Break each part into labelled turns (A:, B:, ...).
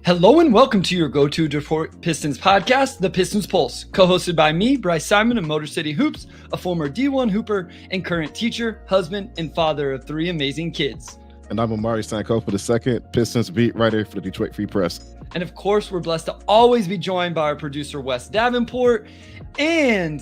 A: Hello and welcome to your go-to Detroit Pistons podcast, the Pistons Pulse, co-hosted by me, Bryce Simon of Motor City Hoops, a former D1 hooper and current teacher, husband, and father of 3 amazing kids.
B: And I'm Omari Sankofa, the second Pistons beat writer for the Detroit Free Press.
A: And of course, we're blessed to always be joined by our producer, Wes Davenport. And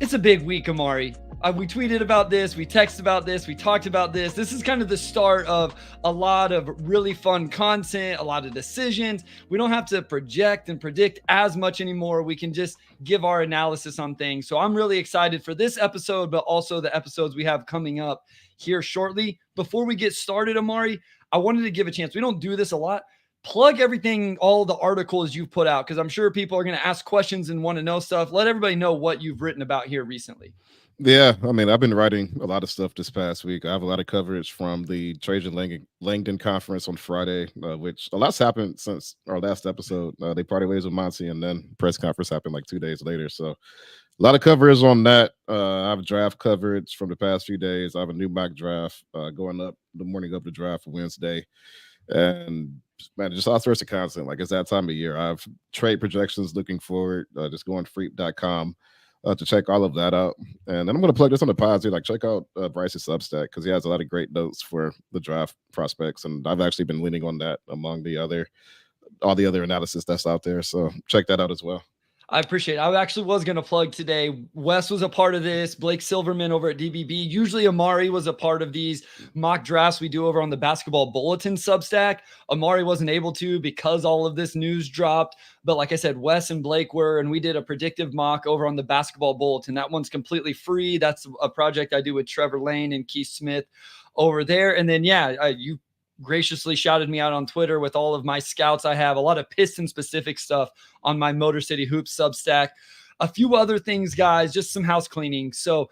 A: it's a big week, Omari. We tweeted about this, we texted about this, we talked about this. This is kind of the start of a lot of really fun content, a lot of decisions. We don't have to project and predict as much anymore. We can just give our analysis on things. So I'm really excited for this episode, but also the episodes we have coming up here shortly. Before we get started, Omari, I wanted to give a chance. We don't do this a lot. Plug everything, all the articles you've put out, because I'm sure people are going to ask questions and want to know stuff. Let everybody know what you've written about here recently.
B: Yeah, I mean, I've been writing a lot of stuff this past week. I have a lot of coverage from the Trajan Langdon conference on Friday, which a lot's happened since our last episode. They parted ways with Monty, and then press conference happened like 2 days later. So a lot of coverage on that. I have draft coverage from the past few days. I have a new mock draft going up the morning of the draft Wednesday. And man, just all sorts of content. Like, it's that time of year. I have trade projections looking forward. Just go on freep.com. To check all of that out. And then I'm going to plug this on the pod too. Like, check out Bryce's Substack, because he has a lot of great notes for the draft prospects. And I've actually been leaning on that among all the other analysis that's out there. So check that out as well.
A: I appreciate it. I actually was going to plug today. Wes was a part of this. Blake Silverman over at DBB. Usually Omari was a part of these mock drafts we do over on the Basketball Bulletin Substack. Omari wasn't able to because all of this news dropped. But like I said, Wes and Blake were, and we did a predictive mock over on the Basketball Bulletin. That one's completely free. That's a project I do with Trevor Lane and Keith Smith over there. And then, you graciously shouted me out on Twitter with all of my scouts. I have a lot of Piston specific stuff on my Motor City Hoops Substack. A few other things, guys, just some house cleaning. So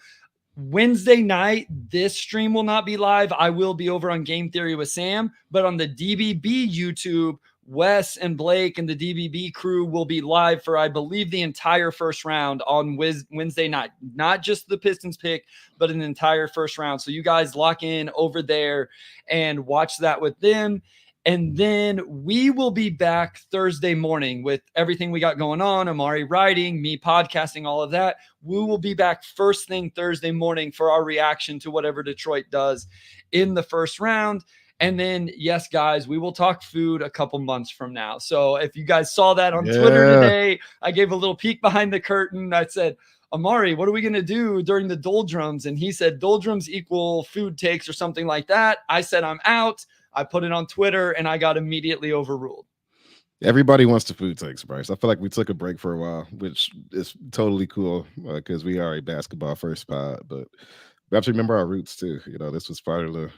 A: Wednesday night, this stream will not be live. I will be over on Game Theory with Sam, but on the DBB YouTube, Wes and Blake and the DBB crew will be live for, I believe, the entire first round on Wednesday night. Not just the Pistons pick, but an entire first round. So you guys lock in over there and watch that with them. And then we will be back Thursday morning with everything we got going on, Omari writing, me podcasting, all of that. We will be back first thing Thursday morning for our reaction to whatever Detroit does in the first round. And then, yes, guys, we will talk food a couple months from now. So if you guys saw that on Twitter today, I gave a little peek behind the curtain. I said, Omari, what are we going to do during the doldrums? And he said, doldrums equal food takes or something like that. I said, I'm out. I put it on Twitter, and I got immediately overruled.
B: Everybody wants the food takes, Bryce. I feel like we took a break for a while, which is totally cool because we are a basketball first pod. But we have to remember our roots, too. You know, this was part of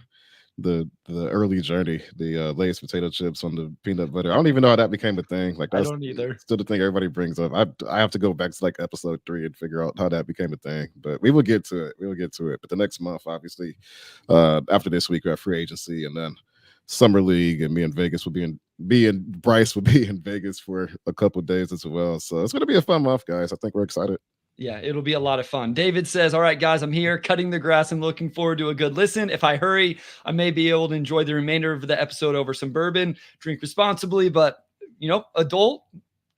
B: the early journey, the Lay's potato chips on the peanut butter. I don't even know how that became a thing. Like, that's
A: I don't either.
B: Still the thing everybody brings up. I have to go back to like episode 3 and figure out how that became a thing. But we will get to it. But the next month, obviously, after this week, we have free agency, and then Summer League, and me and Vegas will Bryce will be in Vegas for a couple of days as well. So it's going to be a fun month, guys. I think we're excited.
A: Yeah, it'll be a lot of fun. David says, all right, guys, I'm here cutting the grass and looking forward to a good listen. If I hurry, I may be able to enjoy the remainder of the episode over some bourbon. Drink responsibly, but, adult,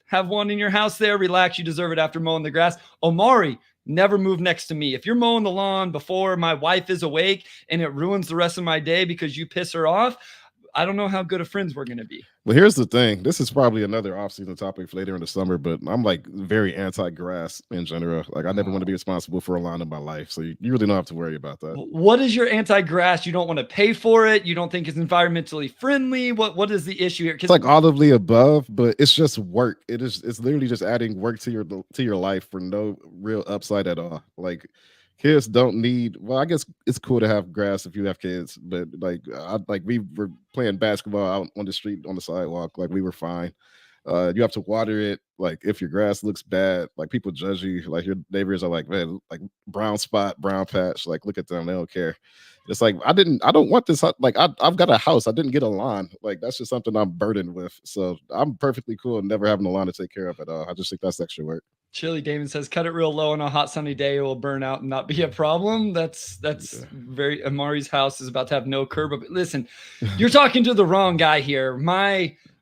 A: have one in your house there. Relax. You deserve it after mowing the grass. Omari, never move next to me. If you're mowing the lawn before my wife is awake and it ruins the rest of my day because you piss her off, I don't know how good of friends we're going to be.
B: Well, here's the thing. This is probably another offseason topic for later in the summer, but I'm like very anti-grass in general. Like, I never want to be responsible for a lawn in my life. So you really don't have to worry about that.
A: What is your anti-grass? You don't want to pay for it? You don't think it's environmentally friendly? What is the issue here?
B: It's like all of the above, but it's just work. It's literally just adding work to your life for no real upside at all. Like, kids don't need, well, I guess it's cool to have grass if you have kids, but we were playing basketball out on the street on the sidewalk. Like, we were fine. You have to water it. Like, if your grass looks bad, like, people judge you. Like, your neighbors are like, man, like, brown spot, brown patch. Like, look at them. They don't care. It's like, I don't want this. Like, I've got a house. I didn't get a lawn. Like, that's just something I'm burdened with. So I'm perfectly cool and never having a lawn to take care of at all. I just think that's extra work.
A: Chili Damon says, cut it real low on a hot sunny day. It will burn out and not be a problem. That's very Amari's house is about to have no curb. But listen, you're talking to the wrong guy here.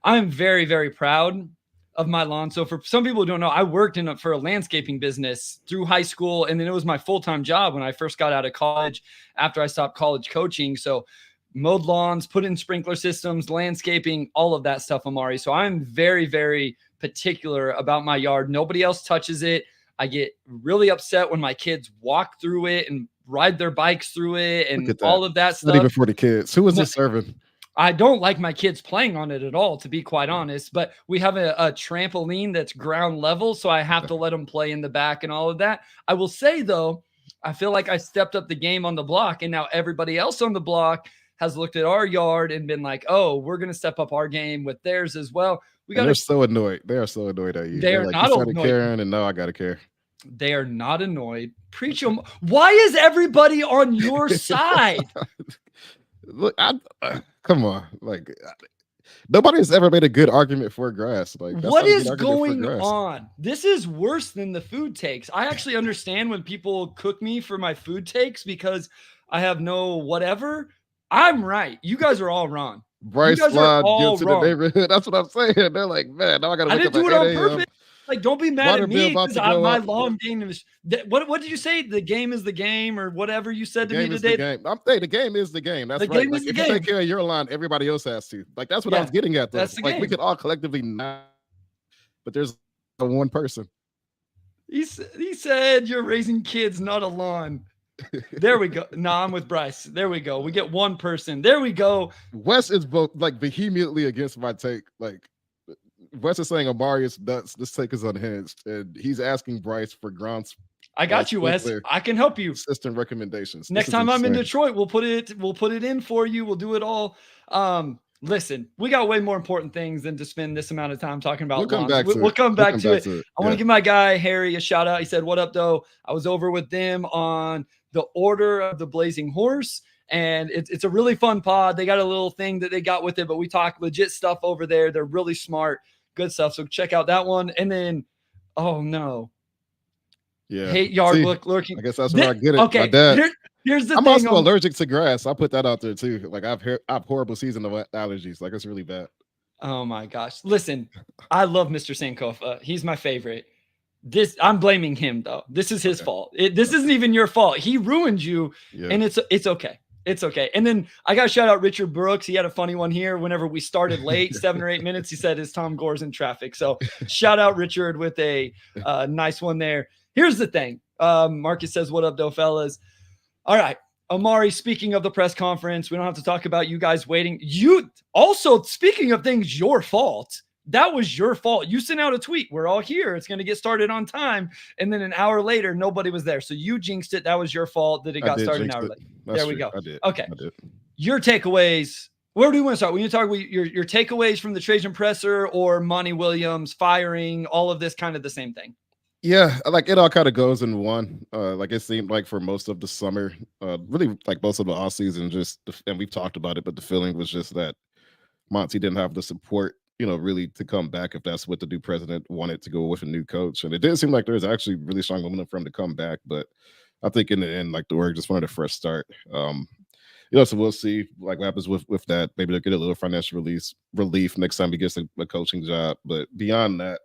A: I'm very, very proud of my lawn. So for some people who don't know, I worked for a landscaping business through high school. And then it was my full-time job when I first got out of college after I stopped college coaching. So mowed lawns, put in sprinkler systems, landscaping, all of that stuff, Omari. So I'm very, very particular about my yard. Nobody else touches it. I get really upset when my kids walk through it and ride their bikes through it and all of that stuff.
B: Not even for the kids. Who was this serving?
A: I don't like my kids playing on it at all, to be quite honest, but we have a trampoline that's ground level. So I have to let them play in the back and all of that. I will say though, I feel like I stepped up the game on the block, and now everybody else on the block has looked at our yard and been like, oh, we're going to step up our game with theirs as well.
B: They're so annoyed. They are so annoyed at you.
A: They're
B: like,
A: not annoyed.
B: Caring, and now I got to care.
A: They are not annoyed. Preach them. Why is everybody on your side?
B: Look, come on. Like, nobody has ever made a good argument for grass. Like,
A: what is going on? This is worse than the food takes. I actually understand when people cook me for my food takes because I have no whatever. I'm right. You guys are all wrong.
B: Bryce slide into the neighborhood. That's what I'm saying. They're like, man, now I got to wake up at 8 a.m.
A: I didn't do it on purpose. Like, don't be mad at me because my lawn game is. What did you say? The game is the game, or whatever you said to me today.
B: The game is the game. That's right. Like, if you take care of your lawn, everybody else has to. Like, that's what I was getting at. Though. That's the game. We could all collectively not, but there's one person.
A: He said you're raising kids, not a lawn. There we go. No, I'm with Bryce. There we go. We get one person. There we go.
B: Wes is both like vehemently against my take. Like, Wes is saying Omari is nuts. This take is unhinged, and he's asking Bryce for grounds.
A: I got you, Wes. I can help you.
B: Assistant recommendations.
A: Next time I'm in Detroit, we'll put it in for you. We'll do it all. Listen, we got way more important things than to spend this amount of time talking about lawns. We'll come back to it. I want to give my guy Harry a shout out. He said, "What up, though? I was over with them on the Order of the Blazing Horse, and it's a really fun pod. They got a little thing that they got with it, but we talk legit stuff over there. They're really smart, good stuff. So check out that one. And then, oh no, hate yard lurking.
B: I guess that's where I get it.
A: Okay,
B: my dad.
A: Here's the
B: I'm
A: thing.
B: also allergic to grass. I'll put that out there too. Like, I've horrible seasonal allergies. Like, it's really bad.
A: Oh my gosh. Listen, I love Mr. Sankofa. He's my favorite. I'm blaming him though. This is his fault. This isn't even your fault. He ruined you, and it's okay. It's okay. And then I got to shout out Richard Brooks. He had a funny one here. Whenever we started late, 7 or 8 minutes, he said his Tom Gore's in traffic. So shout out Richard with a nice one there. Here's the thing. Marcus says, what up, though, fellas? All right. Omari, speaking of the press conference, we don't have to talk about you guys waiting. You also, speaking of things, your fault. That was your fault. You sent out a tweet. We're all here. It's going to get started on time. And then an hour later, nobody was there. So you jinxed it. That was your fault that it got started an hour late. There we go.
B: I did.
A: Okay.
B: I did.
A: Your takeaways. Where do you want to start? When you talk about your takeaways from the Trajan presser or Monty Williams firing, all of this kind of the same thing?
B: Yeah, like it all kind of goes in one. Like it seemed like for most of the summer, really like most of the offseason, and we've talked about it, but the feeling was just that Monty didn't have the support, really to come back if that's what the new president wanted to go with a new coach. And it didn't seem like there was actually really strong momentum for him to come back. But I think in the end, like the org just wanted a fresh start. So we'll see like what happens with that. Maybe they'll get a little financial relief next time he gets a coaching job. But beyond that,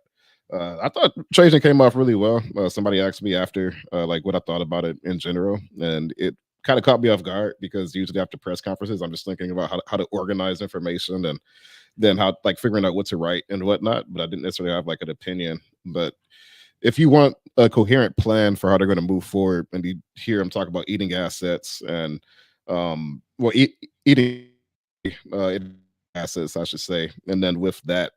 B: I thought Trajan came off really well. Somebody asked me after like what I thought about it in general, and it kind of caught me off guard because usually after press conferences, I'm just thinking about how to organize information and then how like figuring out what to write and whatnot. But I didn't necessarily have like an opinion. But if you want a coherent plan for how they're going to move forward, and you hear them talk about eating assets and eating assets, I should say, and then with that.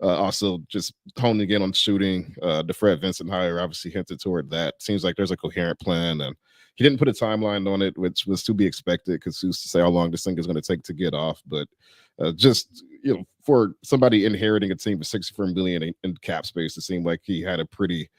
B: Also, just honing in on shooting. The Fred Vincent hire obviously hinted toward that. Seems like there's a coherent plan, and he didn't put a timeline on it, which was to be expected because who's to say how long this thing is going to take to get off. But for somebody inheriting a team with $64 million in cap space, it seemed like he had a pretty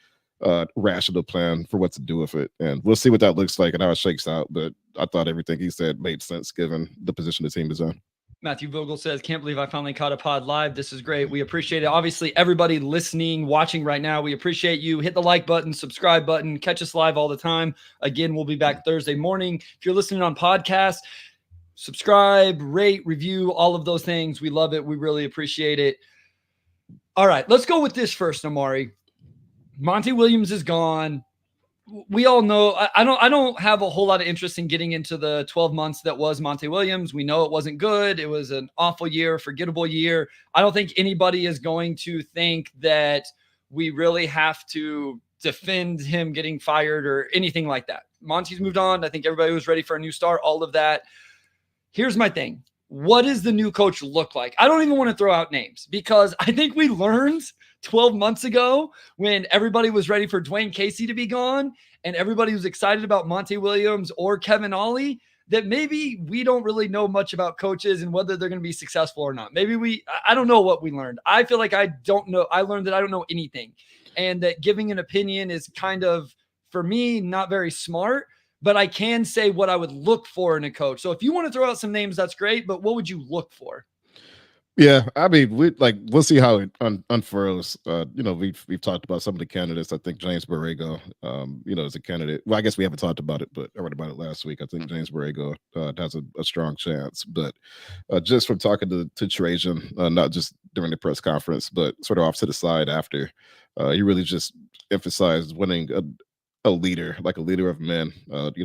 B: rational plan for what to do with it. And we'll see what that looks like and how it shakes out. But I thought everything he said made sense given the position the team is in.
A: Matthew Vogel says, can't believe I finally caught a pod live. This is great. We appreciate it. Obviously, everybody listening, watching right now, we appreciate you. Hit the like button, subscribe button, catch us live all the time. Again, we'll be back Thursday morning. If you're listening on podcast, subscribe, rate, review, all of those things. We love it. We really appreciate it. All right, let's go with this first, Omari. Monty Williams is gone. We all know I don't have a whole lot of interest in getting into the 12 months that was Monty Williams. We know it wasn't good. It was an awful year, forgettable year. I don't think anybody is going to think that we really have to defend him getting fired or anything like that. Monty's moved on. I think everybody was ready for a new start, all of that. Here's my thing. What does the new coach look like? I don't even want to throw out names because I think we learned 12 months ago when everybody was ready for Dwayne Casey to be gone and everybody was excited about Monty Williams or Kevin Ollie that maybe we don't really know much about coaches and whether they're going to be successful or not. I don't know what we learned. I feel like I don't know. I learned that I don't know anything and that giving an opinion is kind of, for me, not very smart, but I can say what I would look for in a coach. So if you want to throw out some names, that's great, but what would you look for?
B: Yeah, I mean, we'll see how it unfurls. We've talked about some of the candidates. I think James Borrego, is a candidate. Well, I guess we haven't talked about it, but I read about it last week. I think James Borrego has a strong chance. But just from talking to Trajan, not just during the press conference, but sort of off to the side after, he really just emphasized winning a leader, like a leader of men.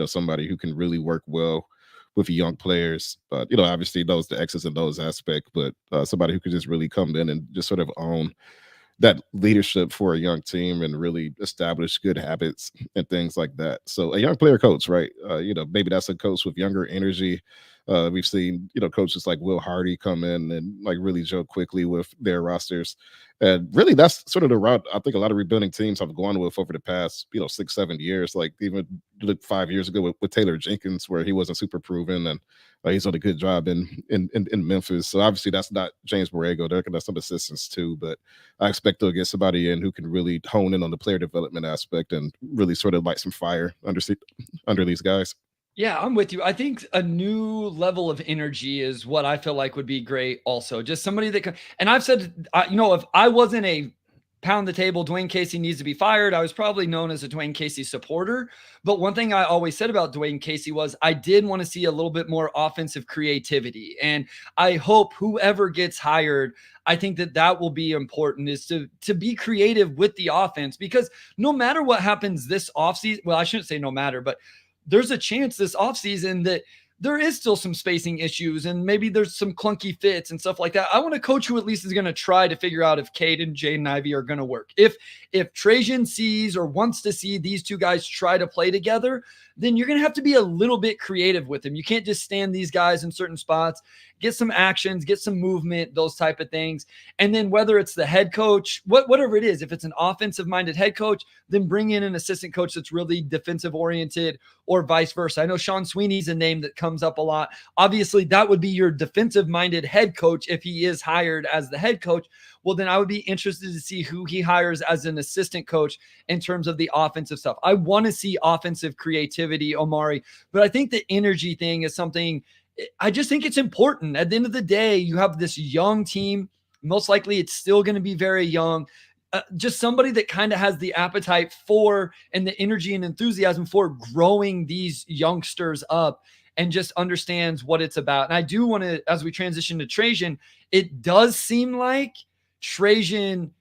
B: Somebody who can really work well with young players, obviously knows the X's and O's aspect, but somebody who could just really come in and just sort of own that leadership for a young team and really establish good habits and things like that. So a young player coach, right? Maybe that's a coach with younger energy. We've seen, coaches like Will Hardy come in and like really gel quickly with their rosters. And really that's sort of the route I think a lot of rebuilding teams have gone with over the past, 6-7 years. Like even 5 years ago with Taylor Jenkins, where he wasn't super proven and he's done a good job in Memphis. So obviously that's not James Borrego. They're going to have some assistants too, but I expect they'll get somebody in who can really hone in on the player development aspect and really sort of light some fire under these guys.
A: Yeah, I'm with you. I think a new level of energy is what I feel like would be great also. Just somebody that can, and I've said, if I wasn't a pound the table, Dwayne Casey needs to be fired, I was probably known as a Dwayne Casey supporter. But one thing I always said about Dwayne Casey was I did want to see a little bit more offensive creativity. And I hope whoever gets hired, I think that will be important, is to be creative with the offense, because no matter what happens this offseason, well, I shouldn't say no matter, but there's a chance this offseason that there is still some spacing issues and maybe there's some clunky fits and stuff like that. I want a coach who at least is going to try to figure out if Cade and Jaden Ivey are going to work. If Trajan sees or wants to see these two guys try to play together, then you're going to have to be a little bit creative with them. You can't just stand these guys in certain spots, get some actions, get some movement, those type of things. And then whether it's the head coach, whatever it is, if it's an offensive-minded head coach, then bring in an assistant coach that's really defensive-oriented or vice versa. I know Sean Sweeney's a name that comes up a lot. Obviously, that would be your defensive-minded head coach if he is hired as the head coach. Well, then I would be interested to see who he hires as an assistant coach in terms of the offensive stuff. I want to see offensive creativity, Omari, but I think the energy thing is something I just think it's important. At the end of the day, you have this young team. Most likely it's still going to be very young. Just somebody that kind of has the appetite for and the energy and enthusiasm for growing these youngsters up and just understands what it's about. And I do want to, as we transition to Trajan, it does seem like Trajan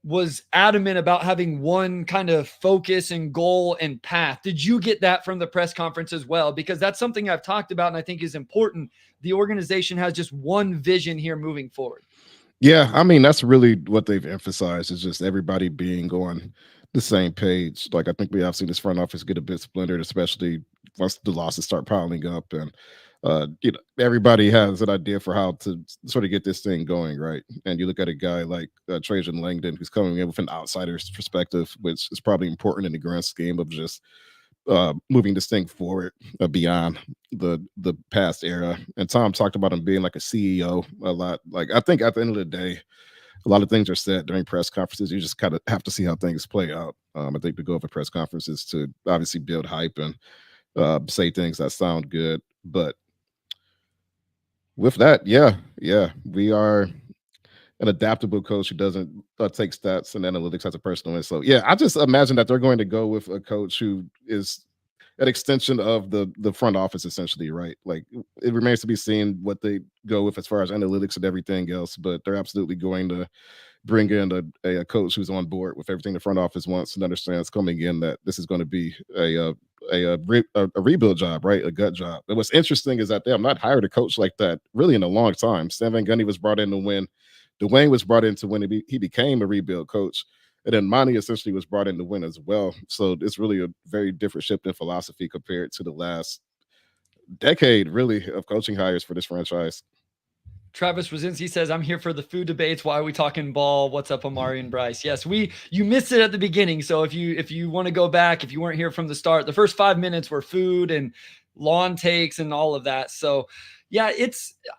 A: was adamant about having one kind of focus and goal and path. Did you get that from the press conference as well? Because that's something I've talked about and I think is important. The organization has just one vision here moving forward.
B: Yeah, I mean, that's really what they've emphasized, is just everybody being on the same page. Like, I think we have seen this front office get a bit splintered, especially once the losses start piling up. And, everybody has an idea for how to sort of get this thing going, right? And you look at a guy like Trajan Langdon, who's coming in with an outsider's perspective, which is probably important in the grand scheme of just moving this thing forward beyond the past era. And Tom talked about him being like a CEO a lot. Like, I think at the end of the day, a lot of things are said during press conferences. You just kind of have to see how things play out. I think the goal of a press conference is to obviously build hype and say things that sound good. But With that, yeah, we are an adaptable coach who doesn't take stats and analytics as a personal win. So yeah, I just imagine that they're going to go with a coach who is an extension of the front office, essentially, right? Like it remains to be seen what they go with as far as analytics and everything else, but they're absolutely going to bring in a coach who's on board with everything the front office wants and understands coming in that this is going to be a rebuild job, right? A gut job. And what's interesting is that they have not hired a coach like that really in a long time. Stan Van Gundy was brought in to win. Dwayne was brought in to win. He became a rebuild coach. And then Monty essentially was brought in to win as well. So it's really a very different shift in philosophy compared to the last decade, really, of coaching hires for this franchise.
A: Travis Rosinski says, I'm here for the food debates. Why are we talking ball? What's up, Omari and Bryce? Yes, you missed it at the beginning. So if you want to go back, if you weren't here from the start, the first 5 minutes were food and lawn takes and all of that. So yeah,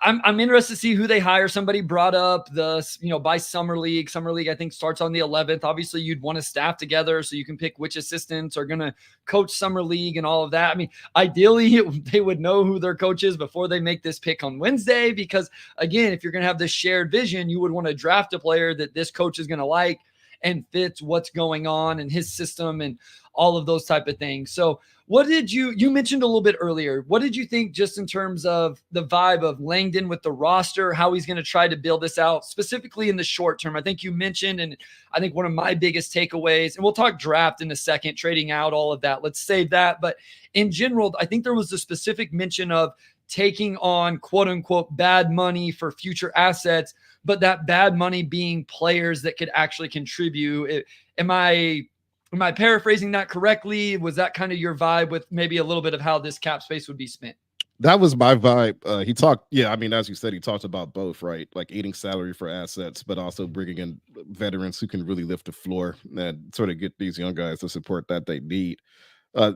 A: I'm interested to see who they hire. Somebody brought up by Summer League. Summer League, I think, starts on the 11th. Obviously, you'd want to staff together so you can pick which assistants are going to coach Summer League and all of that. I mean, ideally, they would know who their coach is before they make this pick on Wednesday, because again, if you're going to have this shared vision, you would want to draft a player that this coach is going to like and fits what's going on in his system and all of those type of things. So what did you mentioned a little bit earlier, what did you think just in terms of the vibe of Langdon with the roster, how he's going to try to build this out specifically in the short term? I think you mentioned, and I think one of my biggest takeaways, and we'll talk draft in a second, trading out, all of that. Let's save that. But in general, I think there was a specific mention of taking on quote unquote bad money for future assets, but that bad money being players that could actually contribute. Am I paraphrasing that correctly? Was that kind of your vibe with maybe a little bit of how this cap space would be spent?
B: That was my vibe. He talked, yeah, I mean, as you said, he talked about both, right? Like eating salary for assets, but also bringing in veterans who can really lift the floor and sort of get these young guys the support that they need.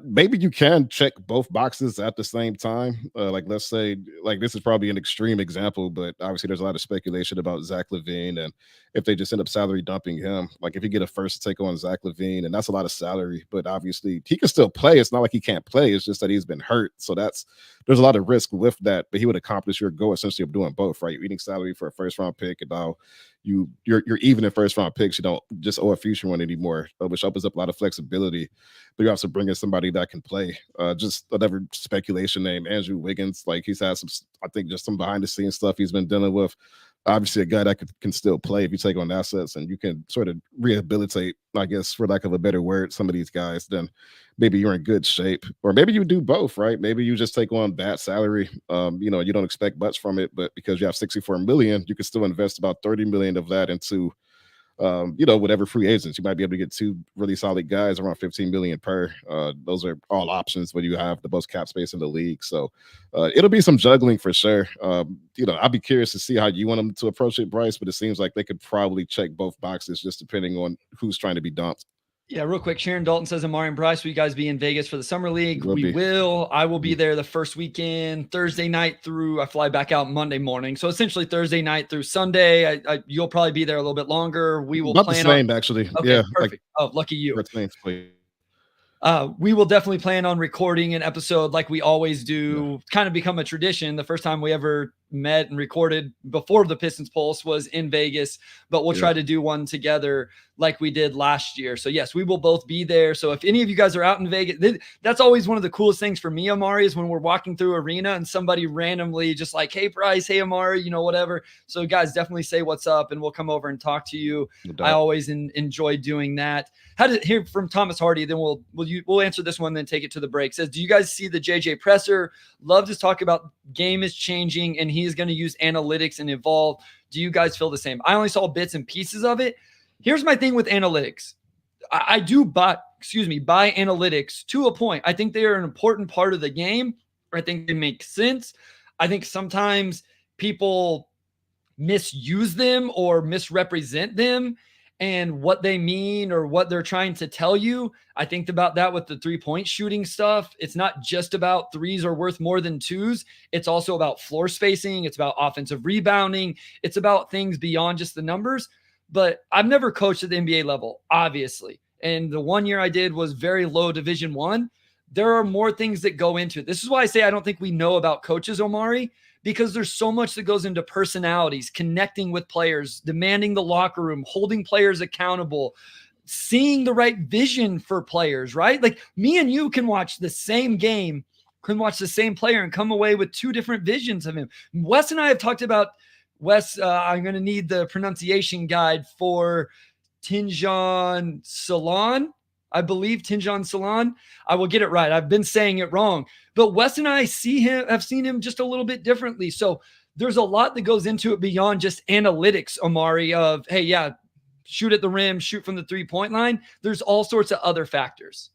B: Maybe you can check both boxes at the same time. Like, let's say, like, this is probably an extreme example, but obviously there's a lot of speculation about Zach LaVine, and if they just end up salary dumping him, like if you get a first to take on Zach LaVine, and that's a lot of salary, but obviously he can still play. It's not like he can't play. It's just that he's been hurt. So there's a lot of risk with that, but he would accomplish your goal essentially of doing both, right? You're eating salary for a first round pick, and now you're even in first round picks. You don't just owe a future one anymore, which opens up a lot of flexibility. But you also bring in somebody that can play. Just another speculation name, Andrew Wiggins. Like he's had some, I think, just some behind the scenes stuff he's been dealing with. Obviously, a guy that can still play if you take on assets and you can sort of rehabilitate, I guess, for lack of a better word, some of these guys, then maybe you're in good shape. Or maybe you do both, right? Maybe you just take on bad salary. You don't expect much from it, but because you have 64 million, you can still invest about 30 million of that into whatever free agents. You might be able to get two really solid guys around 15 million per. Those are all options when you have the most cap space in the league. So it'll be some juggling for sure. I'll be curious to see how you want them to approach it, Bryce, but it seems like they could probably check both boxes just depending on who's trying to be dumped.
A: Yeah, real quick. Sharon Dalton says, Amari and Bryce, will you guys be in Vegas for the Summer League? We will. I will be there the first weekend, Thursday night through, I fly back out Monday morning. So essentially Thursday night through Sunday. You'll probably be there a little bit longer. We will
B: About
A: plan
B: the same, actually.
A: Okay,
B: yeah,
A: perfect. Lucky you.
B: Please.
A: We will definitely plan on recording an episode like we always do. Kind of become a tradition. The first time we ever met and recorded before the Pistons Pulse was in Vegas, but we'll try to do one together like we did last year. So yes, we will both be there. So if any of you guys are out in Vegas, that's always one of the coolest things for me, Omari, is when we're walking through arena and somebody randomly just like, hey Bryce, hey Omari, whatever. So guys, definitely say what's up and we'll come over and talk to you. I always enjoy doing that. How did hear from Thomas Hardy? Then we'll answer this one, then take it to the break. Says, do you guys see the JJ presser? Love to talk about game is changing and he is going to use analytics and evolve. Do you guys feel the same? I only saw bits and pieces of it. Here's my thing with analytics. I do buy analytics to a point. I think they are an important part of the game. I think they make sense. I think sometimes people misuse them or misrepresent them and what they mean or what they're trying to tell you. I think about that with the 3-point shooting stuff. It's not just about threes are worth more than twos. It's also about floor spacing. It's about offensive rebounding. It's about things beyond just the numbers. But I've never coached at the NBA level, obviously. And the 1 year I did was very low Division I. There are more things that go into it. This is why I say I don't think we know about coaches, Omari, because there's so much that goes into personalities, connecting with players, demanding the locker room, holding players accountable, seeing the right vision for players, right? Like me and you can watch the same game, can watch the same player and come away with two different visions of him. Wes and I have talked about Wes. I'm going to need the pronunciation guide for Tinjon Salon. I believe Tinjon Salon. I will get it right. I've been saying it wrong, but Wes and I have seen him just a little bit differently. So there's a lot that goes into it beyond just analytics, Omari, of, hey, yeah, shoot at the rim, shoot from the 3-point line. There's all sorts of other factors.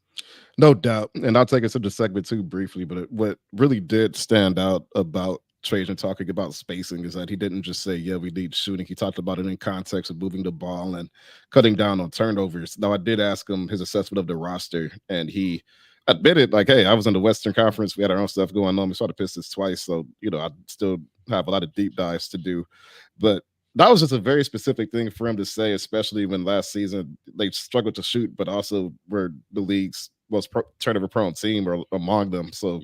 B: No doubt. And I'll take us into segment 2 briefly, but what really did stand out about Trajan talking about spacing is that he didn't just say, yeah, we need shooting. He talked about it in context of moving the ball and cutting down on turnovers. Now, I did ask him his assessment of the roster, and he admitted, like, hey, I was in the Western Conference. We had our own stuff going on. We saw the Pistons twice. So, I still have a lot of deep dives to do. But that was just a very specific thing for him to say, especially when last season they struggled to shoot, but also were the league's most turnover prone team or among them. So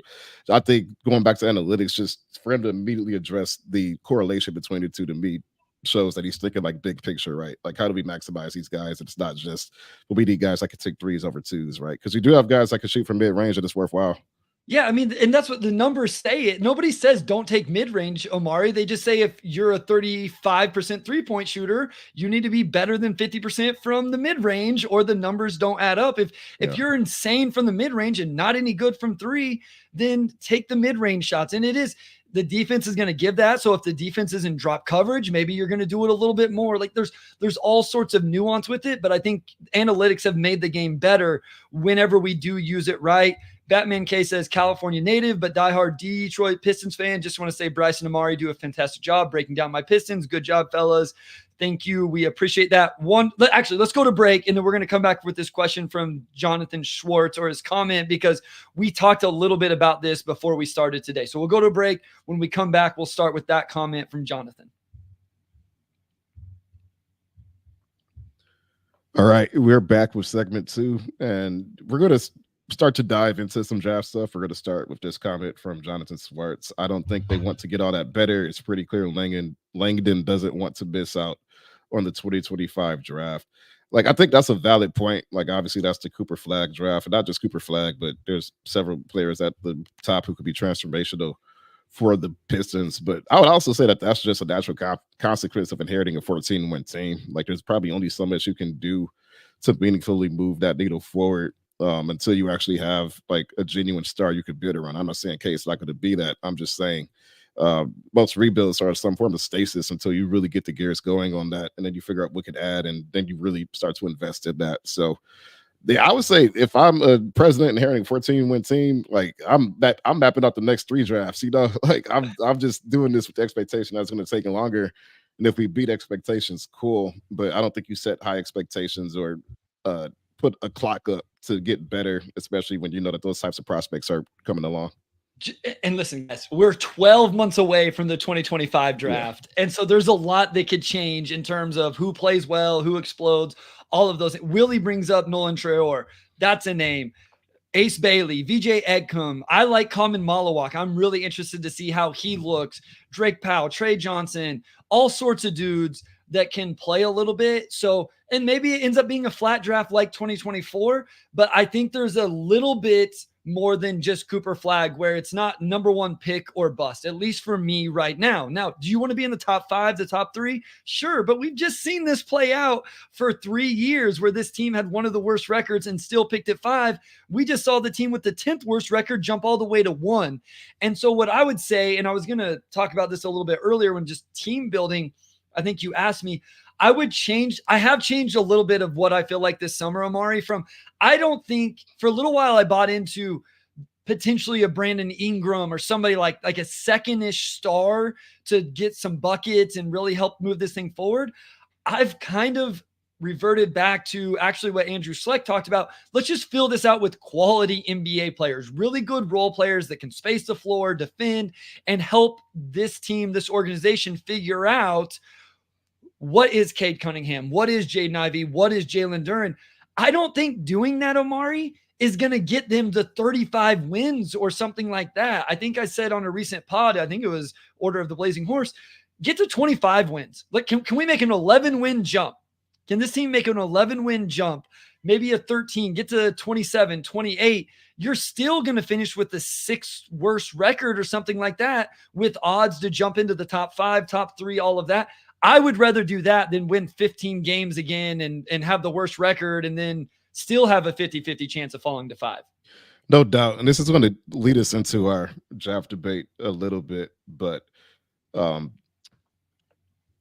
B: I think going back to analytics, just for him to immediately address the correlation between the two, to me, shows that he's thinking like big picture, right? Like, how do we maximize these guys? It's not just, well, we need guys that can take threes over twos, right? Because we do have guys that can shoot from mid range and it's worthwhile.
A: Yeah, I mean, and that's what the numbers say. It nobody says don't take mid-range, Omari. They just say if you're a 35% three-point shooter, you need to be better than 50% from the mid-range, or the numbers don't add up. If you're insane from the mid-range and not any good from three, then take the mid-range shots. And it is, the defense is going to give that. So if the defense is in drop coverage, maybe you're going to do it a little bit more. Like there's all sorts of nuance with it, but I think analytics have made the game better whenever we do use it right. Batman K says California native, but diehard Detroit Pistons fan. Just want to say Bryce and Omari do a fantastic job breaking down my Pistons. Good job, fellas. Thank you. We appreciate that. Actually, let's go to break, and then we're going to come back with this question from Jonathan Schwartz, or his comment, because we talked a little bit about this before we started today. So we'll go to a break. When we come back, we'll start with that comment from Jonathan.
B: All right, we're back with segment 2, and we're going to start to dive into some draft stuff. We're going to start with this comment from Jonathan Schwartz. I don't think they want to get all that better. It's pretty clear Langdon doesn't want to miss out on the 2025 draft. Like, I think that's a valid point. Like, obviously, that's the Cooper Flag draft. And not just Cooper Flag, but there's several players at the top who could be transformational for the Pistons. But I would also say that that's just a natural consequence of inheriting a 14-win team. Like, there's probably only so much you can do to meaningfully move that needle forward until you actually have like a genuine star you could build around. I'm not saying K's not going to be that. I'm just saying most rebuilds are some form of stasis until you really get the gears going on that, and then you figure out what could add, and then you really start to invest in that. So I would say if I'm a president inheriting a 14-win team, like I'm mapping out the next 3 drafts. Like I'm just doing this with the expectation that's going to take longer. And if we beat expectations, cool. But I don't think you set high expectations or put a clock up to get better, especially when you know that those types of prospects are coming along.
A: And listen, guys, we're 12 months away from the 2025 draft. Yeah. And so there's a lot that could change in terms of who plays well, who explodes, all of those. Willie brings up Nolan Traore. That's a name. Ace Bailey, VJ Edgecombe. I like Common Malawak. I'm really interested to see how he looks. Drake Powell, Trey Johnson, all sorts of dudes that can play a little bit. So, and maybe it ends up being a flat draft like 2024, but I think there's a little bit more than just Cooper Flag where it's not number 1 pick or bust, at least for me right now. Now, do you want to be in the top 5, the top 3? Sure. But we've just seen this play out for 3 years where this team had one of the worst records and still picked at 5. We just saw the team with the 10th worst record jump all the way to 1. And so what I would say, and I was going to talk about this a little bit earlier when just team building, I think you asked me, I have changed a little bit of what I feel like this summer, Omari, I don't think for a little while I bought into potentially a Brandon Ingram or somebody like a second-ish star to get some buckets and really help move this thing forward. I've kind of reverted back to actually what Andrew Schleck talked about. Let's just fill this out with quality NBA players, really good role players that can space the floor, defend, and help this team, this organization figure out what is Cade Cunningham, what is Jaden Ivey, what is Jalen Duren. I don't think doing that, Omari, is going to get them to 35 wins or something like that. I think I said on a recent pod, I think it was Order of the Blazing Horse, get to 25 wins. Like, can we make an 11-win jump? Can this team make an 11-win jump? Maybe a 13, get to 27, 28. You're still going to finish with the 6th worst record or something like that, with odds to jump into the top 5, top 3, all of that. I would rather do that than win 15 games again and have the worst record and then still have a 50-50 chance of falling to 5.
B: No doubt. And this is going to lead us into our draft debate a little bit. But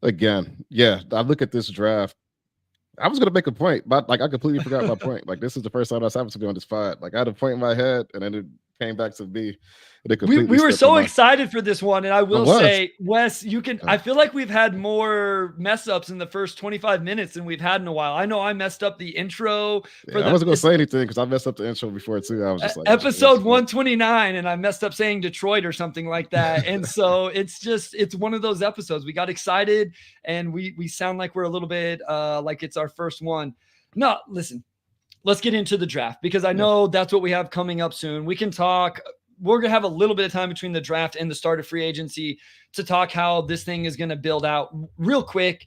B: again, yeah, I look at this draft. I was going to make a point, but like I completely forgot my point. Like, this is the first time that's happened to me on this pod. Like, I had a point in my head, and then it came back to me.
A: We were so excited for this one, and I will say, Wes, you can. I feel like we've had more mess ups in the first 25 minutes than we've had in a while. I know I messed up the intro.
B: I wasn't going to say anything because I messed up the intro before too. I was just like
A: episode 129, and I messed up saying Detroit or something like that. And so it's one of those episodes. We got excited, and we sound like we're a little bit like it's our first one. No, listen. Let's get into the draft because I know that's what we have coming up soon. We can talk. We're going to have a little bit of time between the draft and the start of free agency to talk how this thing is going to build out real quick.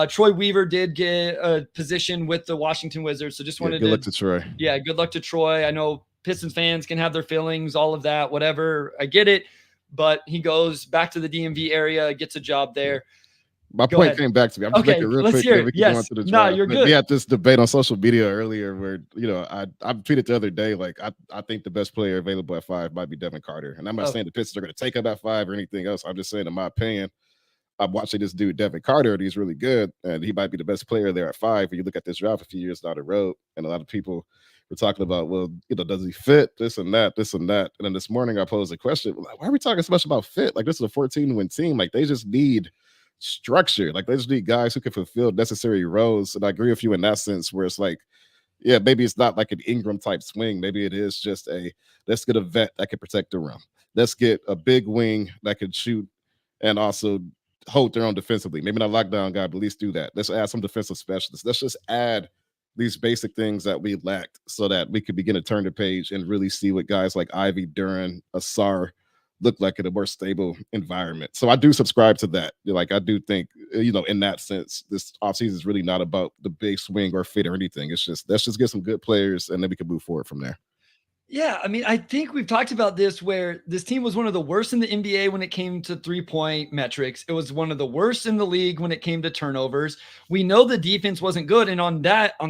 A: Troy Weaver did get a position with the Washington Wizards. So just wanted
B: good luck to Troy.
A: Yeah, good luck to Troy. I know Pistons fans can have their feelings, all of that, whatever. I get it. But he goes back to the DMV area, gets a job there.
B: My point came back to me. I'm just making it real quick.
A: Hear it. Yes. No, you're good.
B: We had this debate on social media earlier where, I tweeted the other day, like, I think the best player available at 5 might be Devin Carter. And I'm not saying the Pistons are going to take him at 5 or anything else. I'm just saying, in my opinion, I'm watching this dude, Devin Carter, and he's really good. And he might be the best player there at 5. When you look at this draft a few years down the road, and a lot of people were talking about, well, does he fit? This and that. And then this morning I posed a question, like, why are we talking so much about fit? Like, this is a 14-win team. Like, they just need structure. Like, they just need guys who can fulfill necessary roles. And I agree with you in that sense, where it's like, yeah, maybe it's not like an Ingram type swing. Maybe it is just let's get a vet that can protect the rim. Let's get a big wing that can shoot and also hold their own defensively. Maybe not lockdown guy, but at least do that. Let's add some defensive specialists. Let's just add these basic things that we lacked so that we could begin to turn the page and really see what guys like Ivy, Duran, Asar look like in a more stable environment. So I do subscribe to that. Like, I do think, in that sense, this offseason is really not about the big swing or fit or anything. It's just, let's just get some good players and then we can move forward from there.
A: Yeah, I mean, I think we've talked about this where this team was one of the worst in the NBA when it came to three-point metrics. It was one of the worst in the league when it came to turnovers. We know the defense wasn't good. And on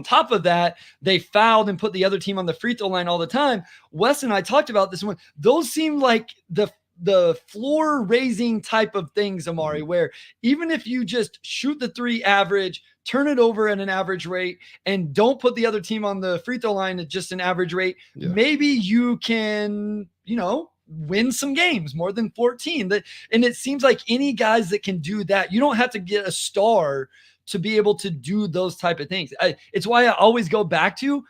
A: top of that, they fouled and put the other team on the free throw line all the time. Wes and I talked about this one. Those seem like the floor raising type of things, Omari, where even if you just shoot the 3 average, turn it over at an average rate, and don't put the other team on the free throw line at just an average rate, maybe you can, win some games more than 14. And it seems like any guys that can do that, you don't have to get a star to be able to do those type of things. It's why I always go back to,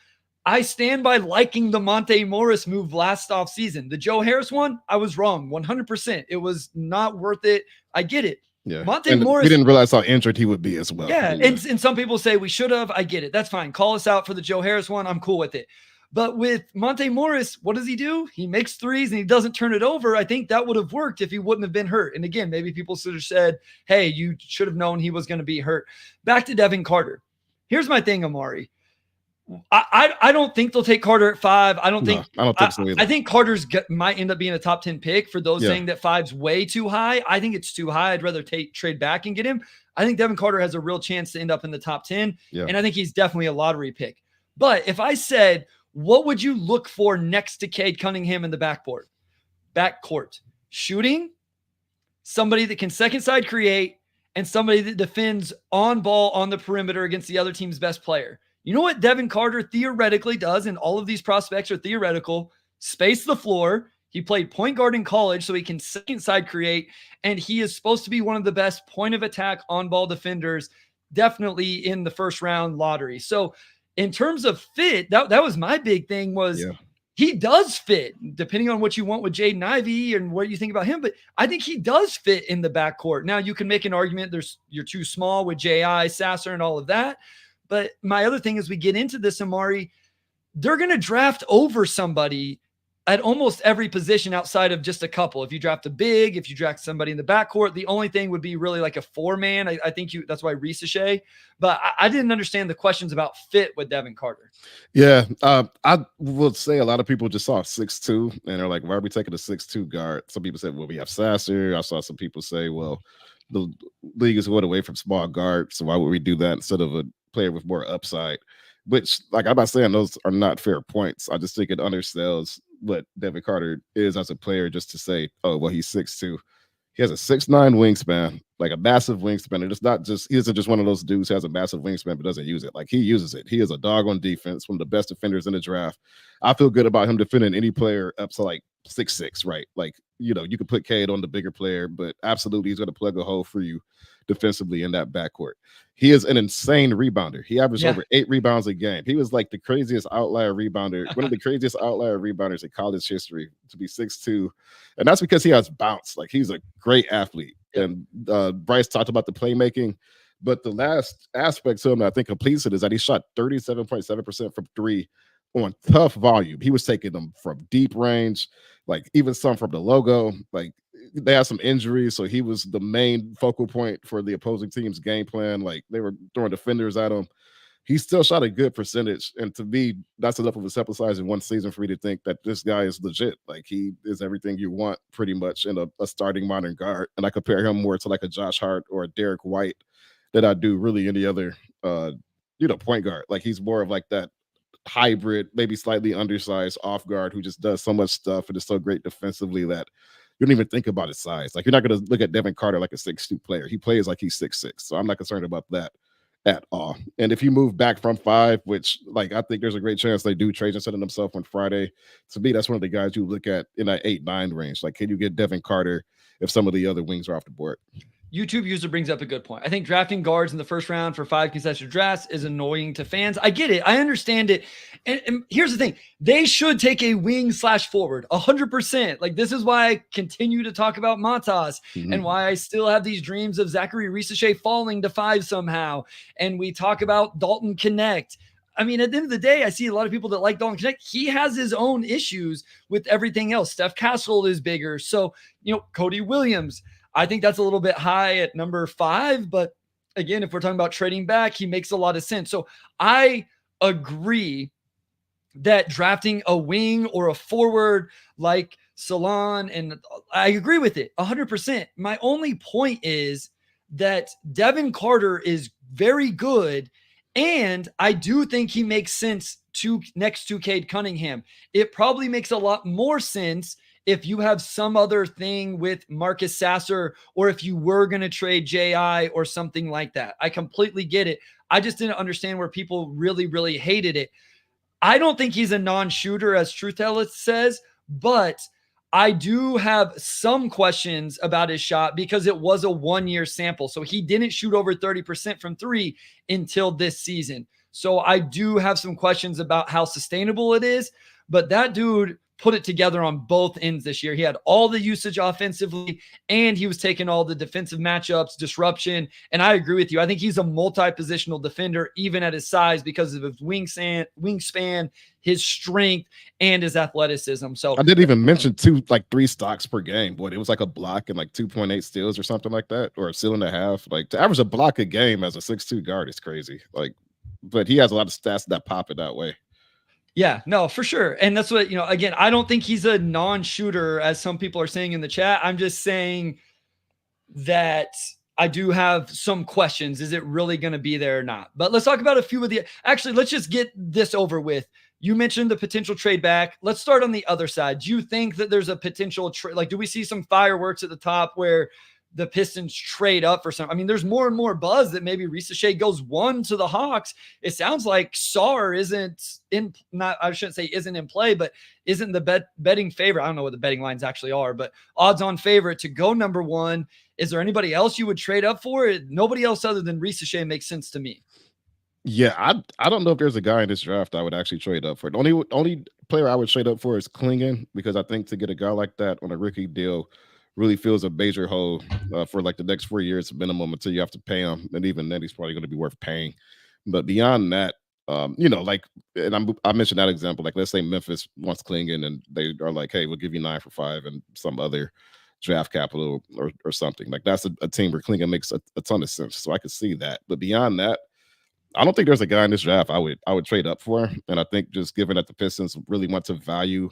A: I stand by liking the Monte Morris move last offseason. The Joe Harris one, I was wrong 100%. It was not worth it. I get it.
B: Yeah.
A: Monte Morris.
B: We didn't realize how injured he would be as well.
A: Yeah. And some people say we should have. I get it. That's fine. Call us out for the Joe Harris one. I'm cool with it. But with Monte Morris, what does he do? He makes threes and he doesn't turn it over. I think that would have worked if he wouldn't have been hurt. And again, maybe people should have said, hey, you should have known he was going to be hurt. Back to Devin Carter. Here's my thing, Omari. I don't think they'll take Carter at 5. I don't think so either. I think Carter's might end up being a top 10 pick for those saying that 5's way too high. I think it's too high. I'd rather trade back and get him. I think Devin Carter has a real chance to end up in the top 10. And I think he's definitely a lottery pick. But if I said, what would you look for next to Cade Cunningham in the backcourt? Shooting, somebody that can second side create, and somebody that defends on ball on the perimeter against the other team's best player. You know what Devin Carter theoretically does, and all of these prospects are theoretical, space the floor. He played point guard in college, so he can second side create, and he is supposed to be one of the best point of attack on-ball defenders, definitely in the first round lottery. So in terms of fit, that was my big thing was he does fit, depending on what you want with Jaden Ivey and what you think about him, but I think he does fit in the backcourt. Now, you can make an argument you're too small with J.I., Sasser, and all of that. But my other thing as we get into this, Omari, they're going to draft over somebody at almost every position outside of just a couple. If you draft a big, if you draft somebody in the backcourt, the only thing would be really like a 4-man. I think that's why Ricochet. But I didn't understand the questions about fit with Devin Carter.
B: Yeah, I would say a lot of people just saw 6'2", and they're like, why are we taking a 6'2" guard? Some people said, well, we have Sasser. I saw some people say, well, the league is going away from small guards, so why would we do that instead of a player with more upside? Which, like, I'm not saying those are not fair points. I just think it undersells what Devin Carter is as a player, just to say, oh, well, he's 6'2". He has a 6'9" wingspan, like a massive wingspan. And it's not just, he isn't just one of those dudes who has a massive wingspan but doesn't use it. Like, he uses it. He is a dog on defense, one of the best defenders in the draft. I feel good about him defending any player up to like 6'6", right? Like, you know, you could put Cade on the bigger player, but absolutely he's going to plug a hole for you defensively in that backcourt. He is an insane rebounder. He averaged over 8 rebounds a game. He was like the craziest outlier rebounder, one of the craziest outlier rebounders in college history, to be 6'2". And that's because he has bounce. Like, he's a great athlete. And Bryce talked about the playmaking, but the last aspect to him that I think completes it is that he shot 37.7% from 3 on tough volume. He was taking them from deep range, like even some from the logo. Like, they had some injuries, so he was the main focal point for the opposing team's game plan. Like, they were throwing defenders at him. He still shot a good percentage, and to me, that's enough of a sample size in one season for me to think that this guy is legit. Like, he is everything you want pretty much in a starting modern guard. And I compare him more to like a Josh Hart or a Derek White than I do really any other point guard. Like, he's more of like that hybrid, maybe slightly undersized off guard who just does so much stuff and is so great defensively that you don't even think about his size. Like, you're not going to look at Devin Carter like a 6'2" player. He plays like he's 6'6", so I'm not concerned about that at all. And if you move back from 5, which, like, I think there's a great chance they do, Trajan setting himself on Friday. To me, that's one of the guys you look at in that 8-9 range. Like, can you get Devin Carter if some of the other wings are off the board?
A: YouTube user brings up a good point. I think drafting guards in the first round for 5 consecutive drafts is annoying to fans. I get it. I understand it. And here's the thing. They should take a wing/forward 100%. Like, this is why I continue to talk about Matas and why I still have these dreams of Zachary Ricochet falling to 5 somehow. And we talk about Dalton Connect. I mean, at the end of the day, I see a lot of people that like Dalton Connect. He has his own issues with everything else. Steph Castle is bigger. So, Cody Williams, I think that's a little bit high at number 5, but again, if we're talking about trading back, he makes a lot of sense. So I agree that drafting a wing or a forward like Salon, and I agree with it 100%. My only point is that Devin Carter is very good, and I do think he makes sense next to Cade Cunningham. It probably makes a lot more sense if you have some other thing with Marcus Sasser, or if you were going to trade J.I. or something like that. I completely get it. I just didn't understand where people really, really hated it. I don't think he's a non-shooter, as Truth Teller says, but I do have some questions about his shot because it was a 1-year sample. So he didn't shoot over 30% from 3 until this season. So I do have some questions about how sustainable it is, but that dude put it together on both ends this year. He had all the usage offensively, and he was taking all the defensive matchups, disruption. And I agree with you. I think he's a multi-positional defender, even at his size, because of his wingspan, his strength, and his athleticism. So
B: I didn't even mention 3 stocks per game. It was like a block and like 2.8 steals or something like that, or a steal and a half. Like, to average a block a game as a 6'2" guard is crazy. Like, but he has a lot of stats that pop it that way.
A: Yeah, no, for sure. And that's what, again, I don't think he's a non-shooter, as some people are saying in the chat. I'm just saying that I do have some questions. Is it really going to be there or not? But let's talk about a few of actually, let's just get this over with. You mentioned the potential trade back. Let's start on the other side. Do you think that there's a potential trade? Like, do we see some fireworks at the top where the Pistons trade up for some? I mean, there's more and more buzz that maybe Ricochet goes 1 to the Hawks. It sounds like Sarr isn't in play, but isn't the betting favorite. I don't know what the betting lines actually are, but odds on favorite to go number 1. Is there anybody else you would trade up for? Nobody else other than Ricochet makes sense to me.
B: Yeah, I don't know if there's a guy in this draft I would actually trade up for. The only player I would trade up for is Klingon, because I think to get a guy like that on a rookie deal really fills a major hole for like the next 4 years minimum until you have to pay him. And even then, he's probably going to be worth paying. But beyond that, Like, and I mentioned that example. Like, let's say Memphis wants Klingon, and they are like, "Hey, we'll give you 9 for 5 and some other draft capital or something." Like, that's a team where Klingon makes a ton of sense. So I could see that. But beyond that, I don't think there's a guy in this draft I would trade up for. And I think just given that the Pistons really want to value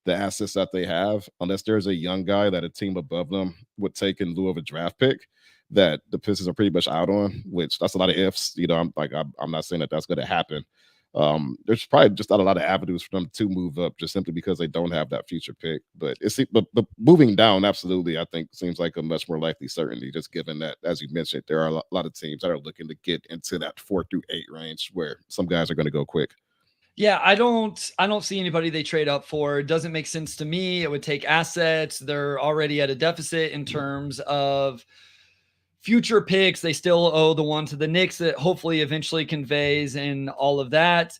B: the assets that they have, unless there's a young guy that a team above them would take in lieu of a draft pick, that the Pistons are pretty much out on. Which that's a lot of ifs. I'm not saying that that's going to happen. There's probably just not a lot of avenues for them to move up just simply because they don't have that future pick. But moving down, absolutely, I think seems like a much more likely certainty, just given that, as you mentioned, there are a lot of teams that are looking to get into that 4 through 8 range where some guys are going to go quick.
A: Yeah, I don't see anybody they trade up for. It doesn't make sense to me. It would take assets. They're already at a deficit in terms of future picks. They still owe the one to the Knicks that hopefully eventually conveys and all of that.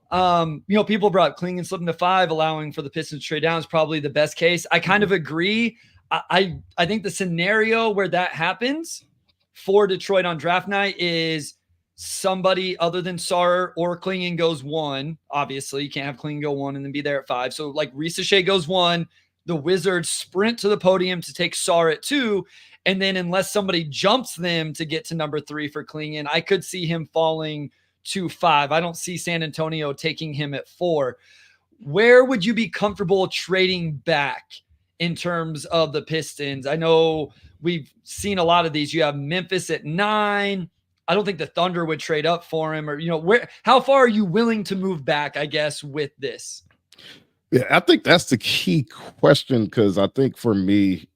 A: People brought Klingon slipping to 5, allowing for the Pistons to trade down is probably the best case. I kind of agree. I think the scenario where that happens for Detroit on draft night is somebody other than Sar or Klingon goes 1. Obviously, you can't have Klingon go 1 and then be there at 5. So like Ricochet goes 1, the Wizards sprint to the podium to take Sar at 2. And then unless somebody jumps them to get to number 3 for Klingon, I could see him falling to 5. I don't see San Antonio taking him at 4. Where would you be comfortable trading back in terms of the Pistons? I know we've seen a lot of these. You have Memphis at 9. I don't think the Thunder would trade up for him, or, how far are you willing to move back, I guess, with this?
B: Yeah, I think that's the key question, because I think for me,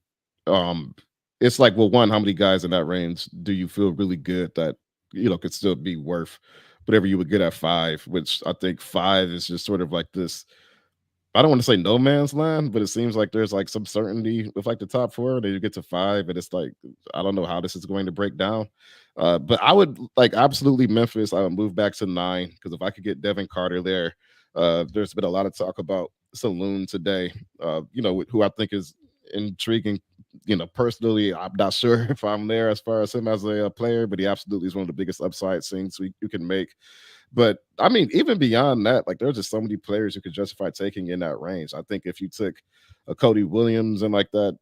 B: it's like, well, one, how many guys in that range do you feel really good that, could still be worth whatever you would get at 5, which I think 5 is just sort of like this, I don't want to say no man's land, but it seems like there's like some certainty with like the top 4. Then you get to 5, and it's like, I don't know how this is going to break down. But I would like absolutely Memphis. I would move back to 9, because if I could get Devin Carter there, there's been a lot of talk about Salon today, who I think is intriguing. Personally, I'm not sure if I'm there as far as him as a player, but he absolutely is one of the biggest upside things you can make. But I mean, even beyond that, like, there's just so many players you could justify taking in that range. I think if you took a Cody Williams and like that,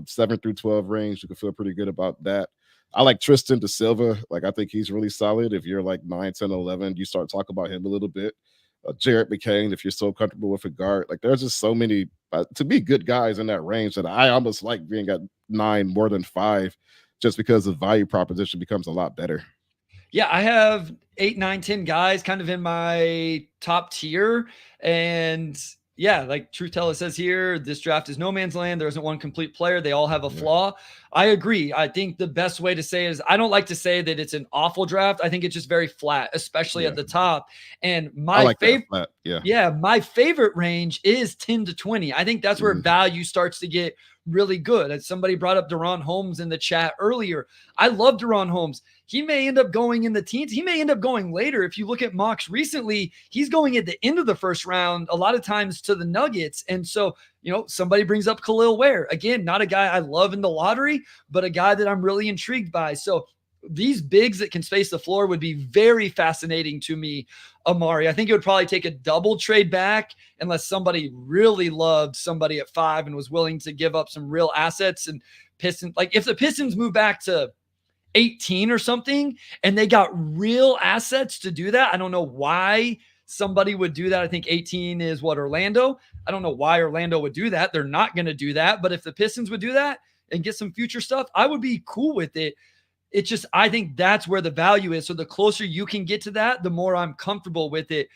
B: 7 through 12 range, you could feel pretty good about that. I like Tristan Da Silva. Like, I think he's really solid. If you're like 9, 10, 11, you start talking about him a little bit. Jarrett McCain, if you're so comfortable with a guard. Like, there's just so many, to be good guys in that range, that I almost like being at 9 more than 5, just because the value proposition becomes a lot better.
A: Yeah, I have 8, 9, 10 guys kind of in my top tier. And yeah, like Truth Teller says here, this draft is no man's land. There isn't one complete player. They all have a flaw. I agree. I think the best way to say it is, I don't like to say that it's an awful draft. I think it's just very flat, especially at the top. And my favorite, my favorite range is 10 to 20. I think that's where value starts to get really good. As somebody brought up Deron Holmes in the chat earlier, I love Deron Holmes. He may end up going in the teens. He may end up going later. If you look at mocks recently, he's going at the end of the first round, a lot of times to the Nuggets. And so, somebody brings up Khalil Ware. Again, not a guy I love in the lottery, but a guy that I'm really intrigued by. So these bigs that can space the floor would be very fascinating to me, Omari. I think it would probably take a double trade back unless somebody really loved somebody at 5 and was willing to give up some real assets. And Pistons, like if the Pistons move back to 18 or something and they got real assets to do that, I don't know why somebody would do that. I think 18 is what, Orlando? I don't know why Orlando would do that. They're not going to do that. But if the Pistons would do that and get some future stuff, I would be cool with it. It's just, I think that's where the value is. So the closer you can get to that, the more I'm comfortable with it.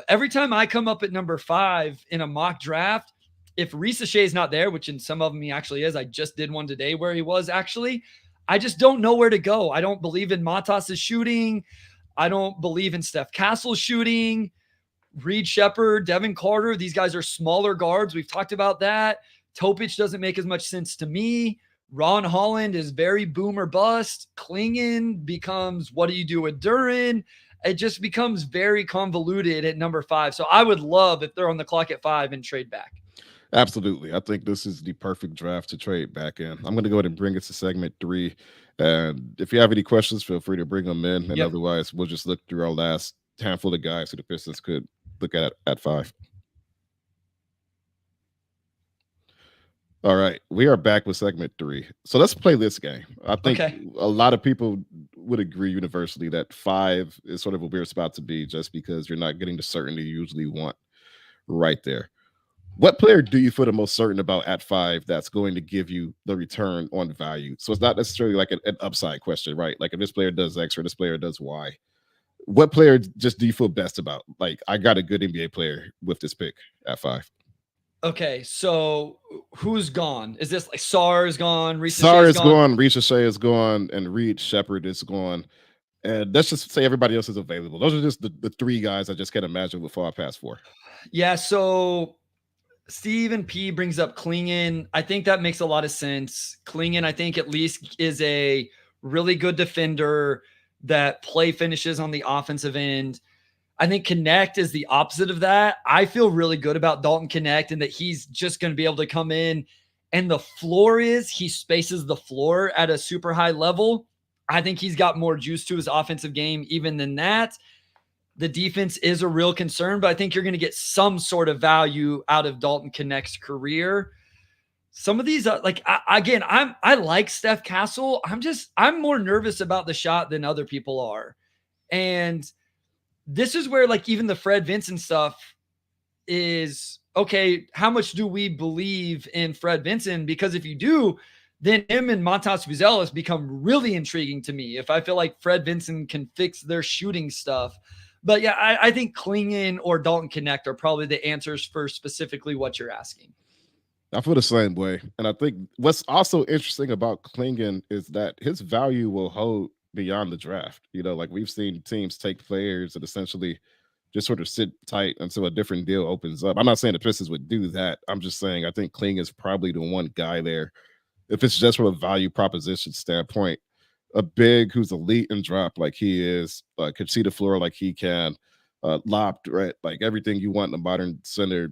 A: Every time I come up at number 5 in a mock draft, if Ricochet is not there, which in some of them he actually is, I just did one today where he was actually, I just don't know where to go. I don't believe in Matas' shooting. I don't believe in Steph Castle's shooting. Reed Shepherd, Devin Carter, these guys are smaller guards. We've talked about that. Topic doesn't make as much sense to me. Ron Holland is very boom or bust. Klingon becomes, what do you do with Duran? It just becomes very convoluted at number 5. So I would love if they're on the clock at 5 and trade back.
B: Absolutely. I think this is the perfect draft to trade back in. I'm going to go ahead and bring it to segment 3. And if you have any questions, feel free to bring them in. And otherwise, we'll just look through our last handful of guys who the Pistons could look at 5. All right, we are back with segment 3. So let's play this game. I think a lot of people would agree universally that 5 is sort of a weird spot to be just because you're not getting the certainty you usually want right there. What player do you feel the most certain about at 5 that's going to give you the return on value? So it's not necessarily like an upside question, right? Like if this player does X or this player does Y. What player just do you feel best about? Like I got a good NBA player with this pick at 5.
A: Okay, so who's gone? Is this like Sarr is gone?
B: Sarr is gone. Shea is gone, and Reed Shepherd is gone. And let's just say everybody else is available. Those are just the 3 guys I just can't imagine would fall past 4.
A: Yeah, so Stephen P brings up Klingon. I think that makes a lot of sense. Klingon, I think at least is a really good defender that play finishes on the offensive end. I think Connect is the opposite of that. I feel really good about Dalton Connect and that he's just going to be able to come in and the floor is he spaces the floor at a super high level. I think he's got more juice to his offensive game even than that. The defense is a real concern, but I think you're going to get some sort of value out of Dalton Connect's career. Some of these, I like Steph Castle. I'm more nervous about the shot than other people are. And this is where like even the Fred Vincent stuff is, okay, how much do we believe in Fred Vincent? Because if you do, then him and Montas Buzelis become really intriguing to me if I feel like Fred Vincent can fix their shooting stuff. But yeah, I think Klingon or Dalton Connect are probably the answers for specifically what you're asking.
B: I feel the same way. And I think what's also interesting about Klingon is that his value will hold beyond the draft. You know, like we've seen teams take players and essentially just sort of sit tight until a different deal opens up. I'm not saying the Pistons would do that. I'm just saying I think Klingon is probably the one guy there. If it's just from a value proposition standpoint, a big who's elite and drop like he is, could see the floor like he can, lob threat, like everything you want in a modern center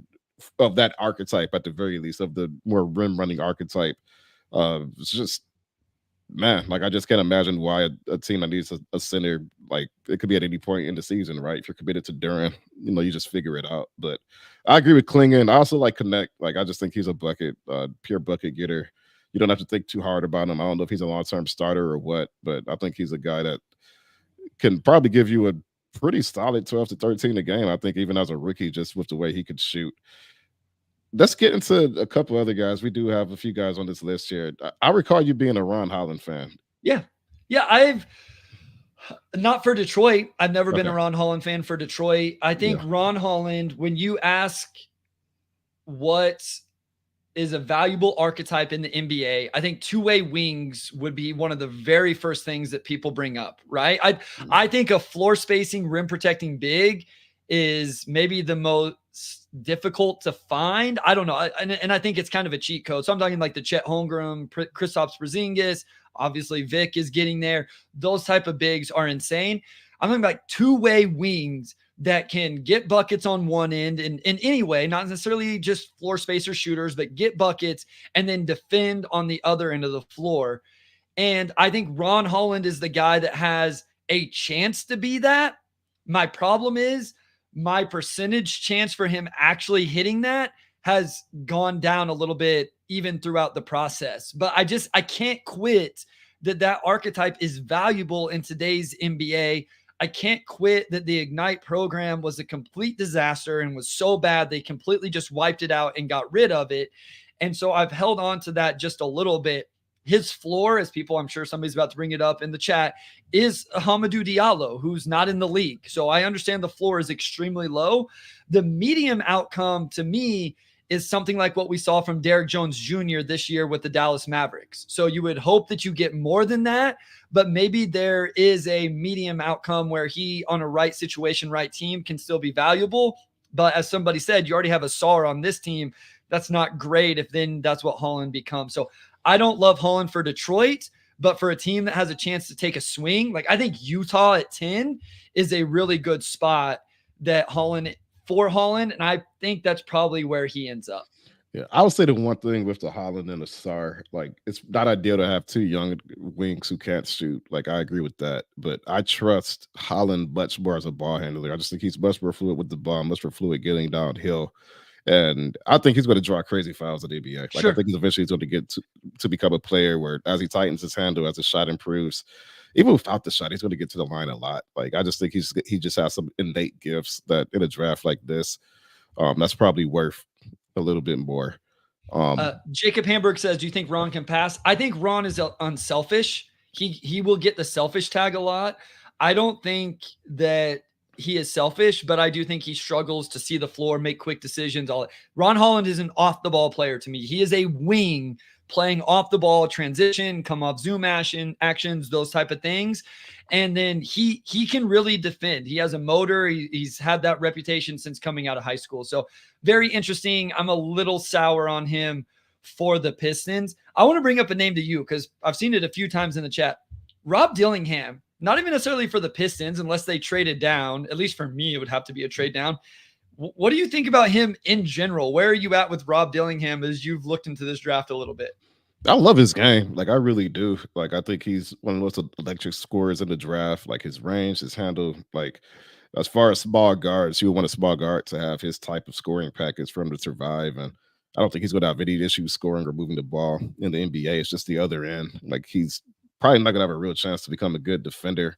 B: of that archetype at the very least, of the more rim running archetype. It's just, man, like I just can't imagine why a team that needs a center, like it could be at any point in the season, right? If you're committed to Duran, you know, you just figure it out. But I agree with Klingon. I also like Connect. Like I just think he's a bucket, pure bucket getter. You don't have to think too hard about him. I don't know if he's a long-term starter or what, but I think he's a guy that can probably give you a pretty solid 12 to 13 a game. I think even as a rookie, just with the way he could shoot. Let's get into a couple other guys. We do have a few guys on this list here. I recall you being a Ron Holland fan.
A: Yeah. I've not for Detroit. I've never been a Ron Holland fan for Detroit. I think Ron Holland, when you ask what is a valuable archetype in the NBA, I think two-way wings would be one of the very first things that people bring up, right? I think a floor spacing, rim protecting big is maybe the most difficult to find. I don't know. And I think it's kind of a cheat code. So I'm talking like the Chet Holmgren, Kristaps Porzingis, obviously Vic is getting there. Those type of bigs are insane. I'm talking about two-way wings that can get buckets on one end in any way, not necessarily just floor spacer shooters, but get buckets and then defend on the other end of the floor. And I think Ron Holland is the guy that has a chance to be that. My problem is my percentage chance for him actually hitting that has gone down a little bit even throughout the process. But I can't quit that archetype is valuable in today's NBA. I can't quit that the Ignite program was a complete disaster and was so bad they completely just wiped it out and got rid of it. And so I've held on to that just a little bit. His floor, as people, I'm sure somebody's about to bring it up in the chat, is Hamidou Diallo, who's not in the league. So I understand the floor is extremely low. The medium outcome to me is something like what we saw from Derrick Jones Jr. this year with the Dallas Mavericks. So you would hope that you get more than that, but maybe there is a medium outcome where he, on a right situation, right team, can still be valuable. But as somebody said, you already have a Sarr on this team. That's not great if then that's what Holland becomes. So I don't love Holland for Detroit, but for a team that has a chance to take a swing, like I think Utah at 10 is a really good spot that for Holland, and I think that's probably where he ends up.
B: Yeah, I would say the one thing with the Holland and the Sar, like it's not ideal to have two young wings who can't shoot. Like I agree with that, but I trust Holland much more as a ball handler. I just think he's much more fluid with the ball, much more fluid getting downhill, and I think he's going to draw crazy fouls at the NBA. Like I
A: Sure.
B: think he's eventually going to get to become a player where, as he tightens his handle, as his shot improves, even without the shot, he's going to get to the line a lot. Like I just think he just has some innate gifts that in a draft like this, that's probably worth a little bit more.
A: Jacob Hamburg says, "Do you think Ron can pass?" I think Ron is unselfish. He will get the selfish tag a lot. I don't think that he is selfish, but I do think he struggles to see the floor, make quick decisions. Ron Holland is an off the ball player to me. He is a wing playing off the ball, transition, come off zoom actions, those type of things. And then he can really defend. He has a motor. He's had that reputation since coming out of high school. So very interesting. I'm a little sour on him for the Pistons. I want to bring up a name to you because I've seen it a few times in the chat. Rob Dillingham, not even necessarily for the Pistons, unless they traded down. At least for me, it would have to be a trade down. What do you think about him in general? Where are you at with Rob Dillingham as you've looked into this draft a little bit?
B: I love his game. Like I really do. Like I think he's one of the most electric scorers in the draft. Like his range, his handle. Like as far as small guards, you would want a small guard to have his type of scoring package for him to survive. And I don't think he's going to have any issues scoring or moving the ball in the NBA. It's just the other end. Like he's probably not going to have a real chance to become a good defender.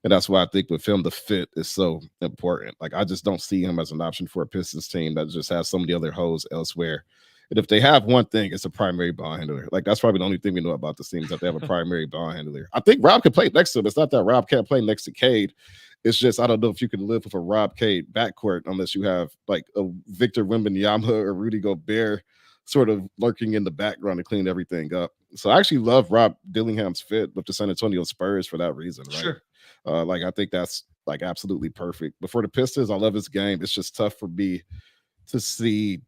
B: And that's why I think with him, the fit is so important. Like I just don't see him as an option for a Pistons team that just has so many other holes elsewhere. And if they have one thing, it's a primary ball handler. Like that's probably the only thing we know about this team is that they have a primary ball handler. I think Rob can play next to him. It's not that Rob can't play next to Cade. It's just I don't know if you can live with a Rob Cade backcourt unless you have like a Victor Wembanyama or Rudy Gobert sort of lurking in the background to clean everything up. So I actually love Rob Dillingham's fit with the San Antonio Spurs for that reason, right?
A: Sure.
B: Like I think that's like absolutely perfect. But for the Pistons, I love his game. It's just tough for me to see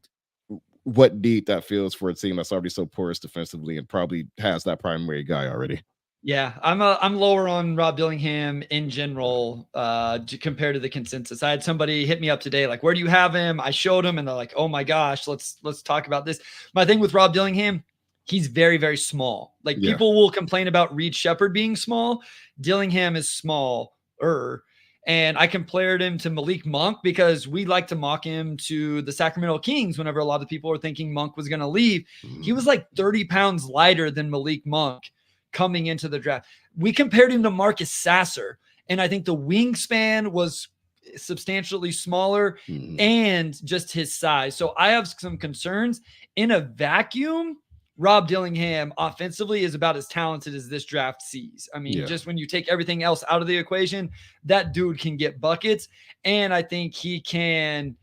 B: what need that feels for a team that's already so porous defensively and probably has that primary guy already.
A: Yeah, I'm lower on Rob Dillingham in general compared to the consensus. I had somebody hit me up today, like, where do you have him? I showed him, and they're like, oh my gosh, let's talk about this. My thing with Rob Dillingham, he's very, very small. Like people will complain about Reed Shepherd being small. Dillingham is smaller. And I compared him to Malik Monk because we like to mock him to the Sacramento Kings whenever a lot of people were thinking Monk was going to leave. He was like 30 pounds lighter than Malik Monk coming into the draft. We compared him to Marcus Sasser, and I think the wingspan was substantially smaller and just his size. So I have some concerns. In a vacuum, Rob Dillingham offensively is about as talented as this draft sees. I mean, just when you take everything else out of the equation, that dude can get buckets. And I think he can,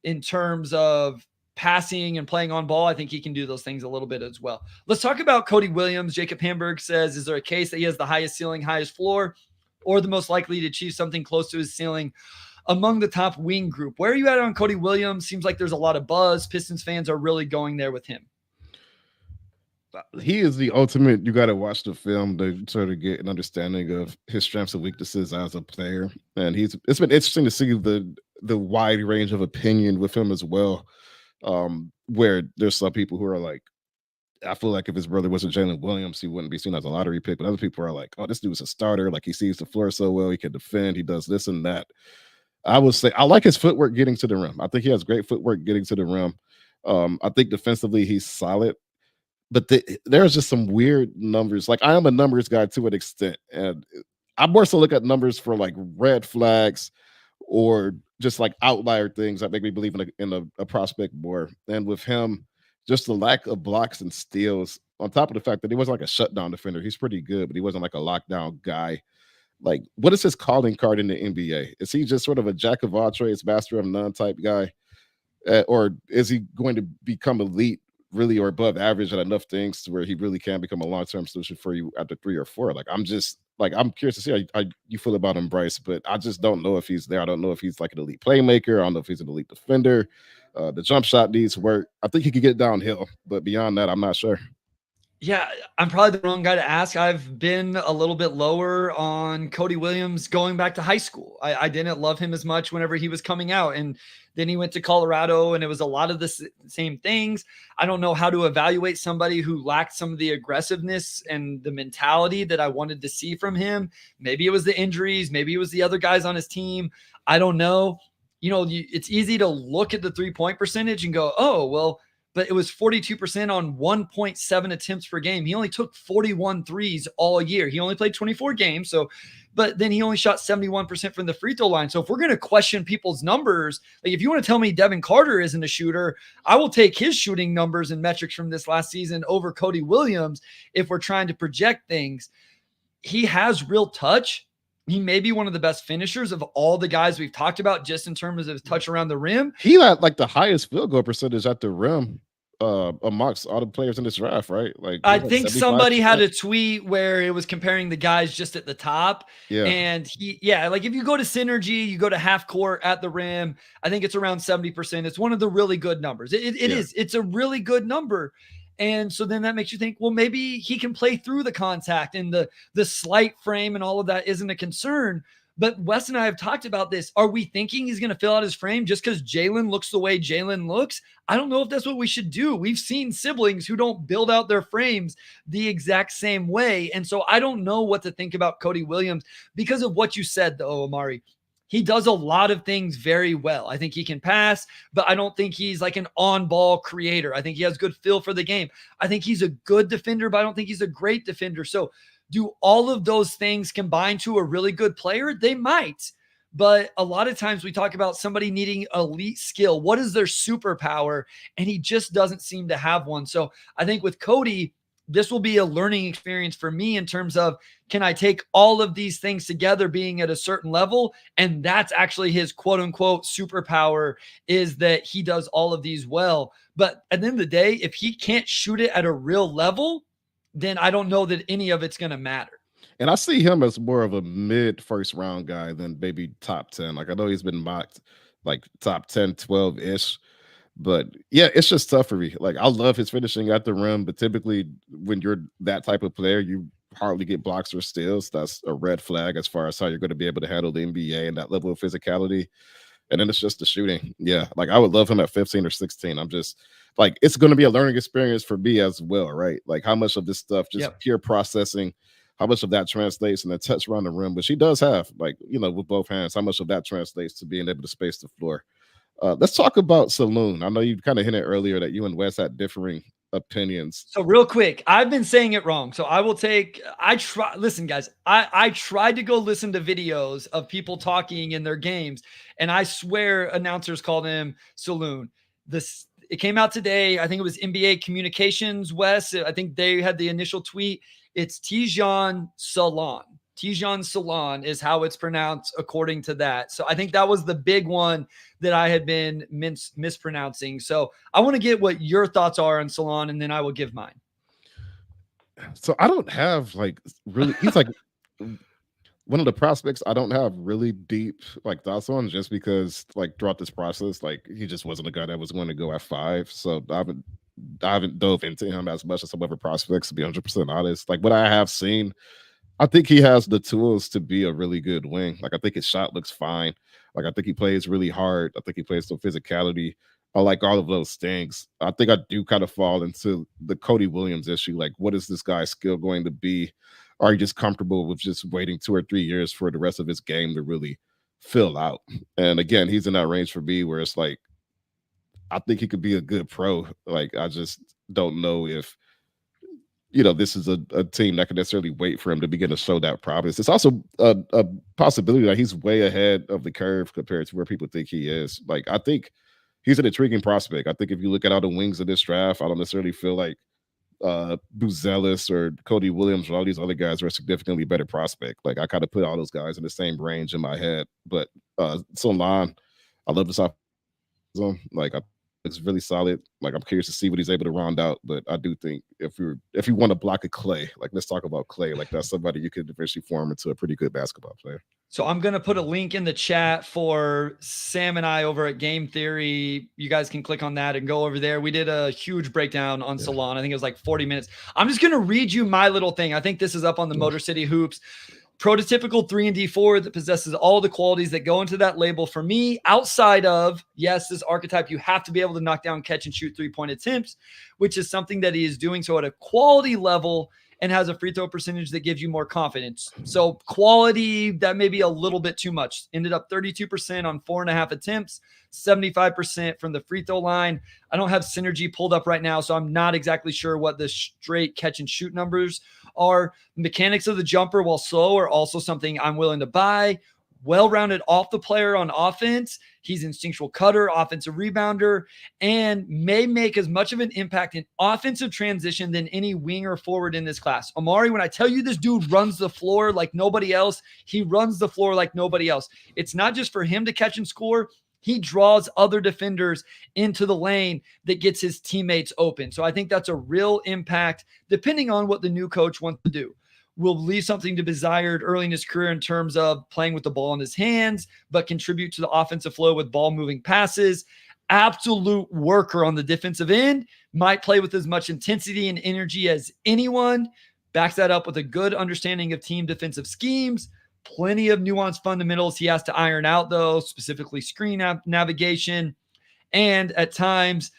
A: in terms of passing and playing on ball, I think he can do those things a little bit as well. Let's talk about Cody Williams. Jacob Hamburg says, is there a case that he has the highest ceiling, highest floor, or the most likely to achieve something close to his ceiling among the top wing group? Where are you at on Cody Williams? Seems like there's a lot of buzz. Pistons fans are really going there with him.
B: He is the ultimate. You got to watch the film to sort of get an understanding of his strengths and weaknesses as a player. And it's been interesting to see the wide range of opinion with him as well. Where there's some people who are like, I feel like if his brother wasn't Jalen Williams, he wouldn't be seen as a lottery pick. But other people are like, oh, this dude's a starter. Like he sees the floor so well, he can defend, he does this and that. I would say I like his footwork getting to the rim. I think he has great footwork getting to the rim. I think defensively he's solid. But there's just some weird numbers. Like I am a numbers guy to an extent, and I more so look at numbers for like red flags or just like outlier things that make me believe in a prospect more. And with him, just the lack of blocks and steals, on top of the fact that he wasn't like a shutdown defender. He's pretty good, but he wasn't like a lockdown guy. Like, what is his calling card in the NBA? Is he just sort of a jack of all trades, master of none type guy, or is he going to become elite? Really or above average at enough things to where he really can become a long-term solution for you after 3 or 4. Like I'm curious to see how you feel about him, Bryce, but I just don't know if he's there. I don't know if he's like an elite playmaker. I don't know if he's an elite defender. The jump shot needs work. I think he could get downhill, but beyond that, I'm not sure.
A: Yeah, I'm probably the wrong guy to ask. I've been a little bit lower on Cody Williams going back to high school. I didn't love him as much whenever he was coming out. And then he went to Colorado, and it was a lot of the same things. I don't know how to evaluate somebody who lacked some of the aggressiveness and the mentality that I wanted to see from him. Maybe it was the injuries. Maybe it was the other guys on his team. I don't know. It's easy to look at the 3-point percentage and go, oh, well, but it was 42% on 1.7 attempts per game. He only took 41 threes all year. He only played 24 games. But then he only shot 71% from the free throw line. So if we're going to question people's numbers, like if you want to tell me Devin Carter isn't a shooter, I will take his shooting numbers and metrics from this last season over Cody Williams if we're trying to project things. He has real touch. He may be one of the best finishers of all the guys we've talked about just in terms of his touch around the rim.
B: He had like the highest field goal percentage at the rim amongst all the players in this draft, right? Like
A: I think somebody had a tweet where it was comparing the guys just at the top.
B: Yeah.
A: And like if you go to synergy, you go to half court at the rim, I think it's around 70%. It's one of the really good numbers. It is. It's a really good number. And so then that makes you think, well, maybe he can play through the contact and the slight frame and all of that isn't a concern. But Wes and I have talked about this. Are we thinking he's going to fill out his frame just because Jalen looks the way Jalen looks? I don't know if that's what we should do. We've seen siblings who don't build out their frames the exact same way. And so I don't know what to think about Cody Williams because of what you said, though, Omari. He does a lot of things very well. I think he can pass, but I don't think he's like an on-ball creator. I think he has good feel for the game. I think he's a good defender, but I don't think he's a great defender. So do all of those things combine to a really good player? They might. But a lot of times we talk about somebody needing elite skill. What is their superpower? And he just doesn't seem to have one. So I think with Cody, this will be a learning experience for me in terms of, can I take all of these things together being at a certain level? And that's actually his quote unquote superpower, is that he does all of these well. But at the end of the day, if he can't shoot it at a real level, then I don't know that any of it's going to matter.
B: And I see him as more of a mid first round guy than maybe top 10. Like I know he's been mocked like top 10, 12-ish. But yeah, it's just tough for me. Like I love his finishing at the rim, but typically when you're that type of player, you hardly get blocks or steals. That's a red flag as far as how you're going to be able to handle the NBA and that level of physicality. And then it's just the shooting. Yeah, like I would love him at 15 or 16. I'm just like, it's going to be a learning experience for me as well, right? Like how much of this stuff, just pure processing, how much of that translates in the touch around the rim, which he does have, like, with both hands, how much of that translates to being able to space the floor. Let's talk about Salon. I know you kind of hinted earlier that you and Wes had differing opinions.
A: So real quick, I've been saying it wrong. So listen, guys, I tried to go listen to videos of people talking in their games, and I swear announcers called him Salon. It came out today. I think it was NBA Communications, Wes. I think they had the initial tweet. It's Tijan Salon. Tijan Salon is how it's pronounced according to that. So I think that was the big one that I had been mispronouncing. So I want to get what your thoughts are on Salon, and then I will give mine.
B: So I don't have like really, he's like one of the prospects I don't have really deep like thoughts on, just because like throughout this process, like he just wasn't a guy that was going to go at 5. So I haven't dove into him as much as some other prospects, to be 100% honest. Like what I have seen, I think he has the tools to be a really good wing. Like I think his shot looks fine. Like I think he plays really hard. I think he plays some physicality. I like all of those things. I think I do kind of fall into the Cody Williams issue. Like, what is this guy's skill going to be? Are you just comfortable with just waiting 2 or 3 years for the rest of his game to really fill out? And again, he's in that range for me where it's like, I think he could be a good pro. Like, I just don't know if, this is a team that can necessarily wait for him to begin to show that promise. It's also a possibility that he's way ahead of the curve compared to where people think he is. Like, I think he's an intriguing prospect. I think if you look at all the wings of this draft, I don't necessarily feel like Buzelis or Cody Williams or all these other guys are a significantly better prospect. Like, I kind of put all those guys in the same range in my head. But Salon, I love this offensive. Like, looks really solid. Like, I'm curious to see what he's able to round out. But I do think if you want to block a Clay, like let's talk about Clay. Like that's somebody you could eventually form into a pretty good basketball player.
A: So I'm going to put a link in the chat for Sam and I over at Game Theory. You guys can click on that and go over there. We did a huge breakdown on Salon. I think it was like 40 minutes. I'm just going to read you my little thing. I think this is up on the Motor City Hoops. Prototypical 3-and-D forward that possesses all the qualities that go into that label for me, outside of, yes, this archetype, you have to be able to knock down, catch, and shoot three-point attempts, which is something that he is doing so at a quality level and has a free throw percentage that gives you more confidence. So quality, that may be a little bit too much. Ended up 32% on 4.5 attempts, 75% from the free throw line. I don't have synergy pulled up right now, so I'm not exactly sure what the straight catch and shoot numbers are. Mechanics of the jumper, while slow, are also something I'm willing to buy. Well-rounded off the player on offense. He's instinctual cutter, offensive rebounder, and may make as much of an impact in offensive transition than any winger forward in this class. Omari, when I tell you this dude runs the floor like nobody else, he runs the floor like nobody else. It's not just for him to catch and score. He draws other defenders into the lane that gets his teammates open. So I think that's a real impact, depending on what the new coach wants to do. Will leave something to be desired early in his career in terms of playing with the ball in his hands, but contribute to the offensive flow with ball moving passes. Absolute worker on the defensive end, might play with as much intensity and energy as anyone. Backs that up with a good understanding of team defensive schemes. Plenty of nuanced fundamentals he has to iron out, though, specifically screen navigation. And at times,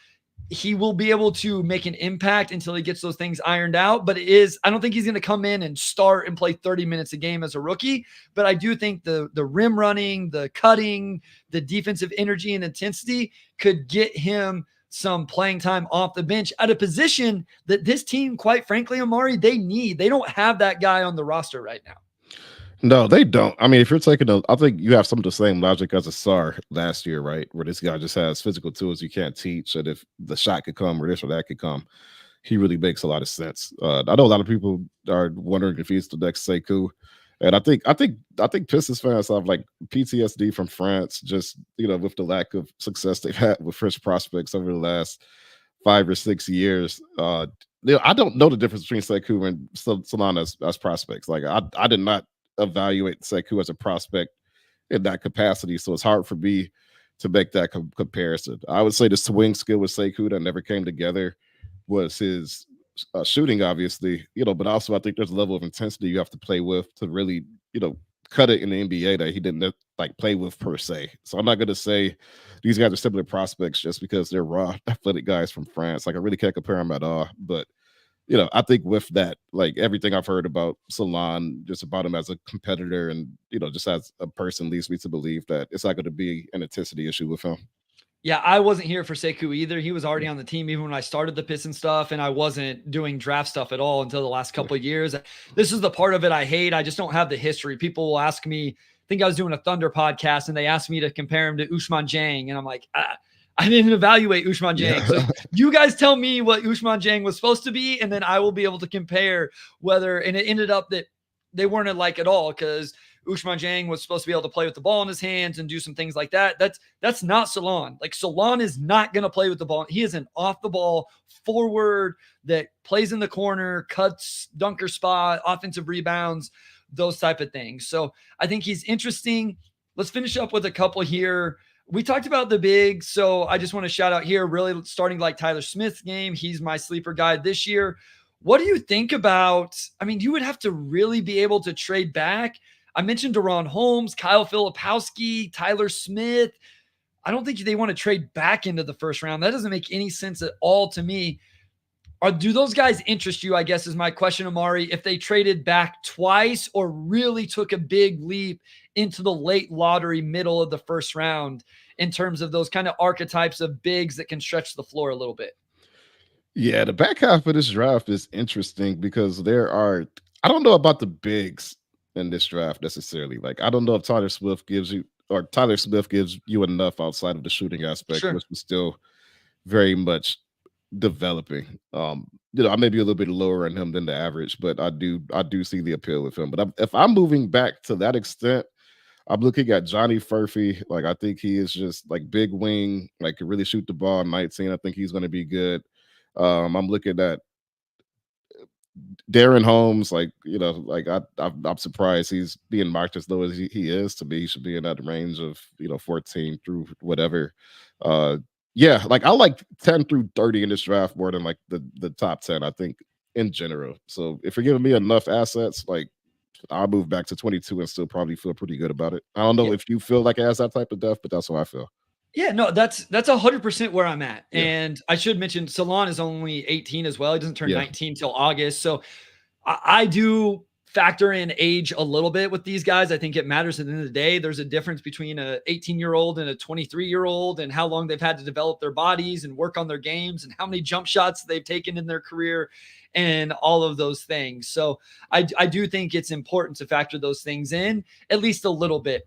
A: he will be able to make an impact until he gets those things ironed out. But I don't think he's going to come in and start and play 30 minutes a game as a rookie. But I do think the rim running, the cutting, the defensive energy and intensity could get him some playing time off the bench at a position that this team, quite frankly, Omari, they need. They don't have that guy on the roster right now.
B: No, they don't. I mean, if you're taking I think you have some of the same logic as a SAR last year, right? Where this guy just has physical tools you can't teach. And if the shot could come or this or that could come, he really makes a lot of sense. I know a lot of people are wondering if he's the next Sekou. And I think Pistons fans have like PTSD from France, just with the lack of success they've had with fresh prospects over the last 5 or 6 years. I don't know the difference between Sekou and Salon as prospects. Like I did not evaluate Sekou as a prospect in that capacity, so it's hard for me to make that comparison. I would say the swing skill with Sekou that never came together was his shooting, obviously, but also I think there's a level of intensity you have to play with to really, cut it in the NBA that he didn't like play with per se. So I'm not going to say these guys are similar prospects just because they're raw athletic guys from France. Like I really can't compare them at all, but I think with that, like everything I've heard about Salon, just about him as a competitor and, just as a person leads me to believe that it's not going to be an intensity issue with him.
A: Yeah, I wasn't here for Sekou either. He was already on the team even when I started the Piston stuff, and I wasn't doing draft stuff at all until the last couple of years. This is the part of it I hate. I just don't have the history. People will ask me, I think I was doing a Thunder podcast, and they asked me to compare him to Ousmane Dieng, and I'm like, I didn't evaluate Ousmane Dieng. So you guys tell me what Ousmane Dieng was supposed to be, and then I will be able to compare whether, and it ended up that they weren't alike at all because Ousmane Dieng was supposed to be able to play with the ball in his hands and do some things like that. That's not Salon. Like Salon is not going to play with the ball. He is an off the ball forward that plays in the corner, cuts, dunker spot, offensive rebounds, those type of things. So I think he's interesting. Let's finish up with a couple here. We talked about the big, so I just want to shout out here, really starting like Tyler Smith's game. He's my sleeper guy this year. What do you think about, I mean, you would have to really be able to trade back. I mentioned Deron Holmes, Kyle Filipowski, Tyler Smith. I don't think they want to trade back into the first round. That doesn't make any sense at all to me. Do those guys interest you, I guess, is my question, Omari, if they traded back twice or really took a big leap into the late lottery, middle of the first round in terms of those kind of archetypes of bigs that can stretch the floor a little bit?
B: Yeah, the back half of this draft is interesting because I don't know about the bigs in this draft necessarily. Like, I don't know if Tyler Smith gives you enough outside of the shooting aspect,
A: Sure.
B: which is still very much developing. I may be a little bit lower on him than the average, but I do see the appeal with him. But if I'm moving back to that extent, I'm looking at Johnny Furphy. Like, I think he is just like big wing, like can really shoot the ball. 19. I think he's going to be good. I'm looking at Darren Holmes, like, like I'm surprised he's being marked as low as he is. To me, he should be in that range of 14 through whatever. Yeah, like I like 10 through 30 in this draft more than like the top 10, I think, in general. So if you're giving me enough assets, like I'll move back to 22 and still probably feel pretty good about it. I don't know if you feel like it has that type of depth, but that's how I feel.
A: Yeah, no, that's 100% where I'm at.
B: Yeah.
A: And I should mention Salon is only 18 as well. He doesn't turn 19 till August. So I do factor in age a little bit with these guys. I think it matters at the end of the day. There's a difference between a 18-year-old and a 23-year-old and how long they've had to develop their bodies and work on their games and how many jump shots they've taken in their career and all of those things. So I do think it's important to factor those things in at least a little bit.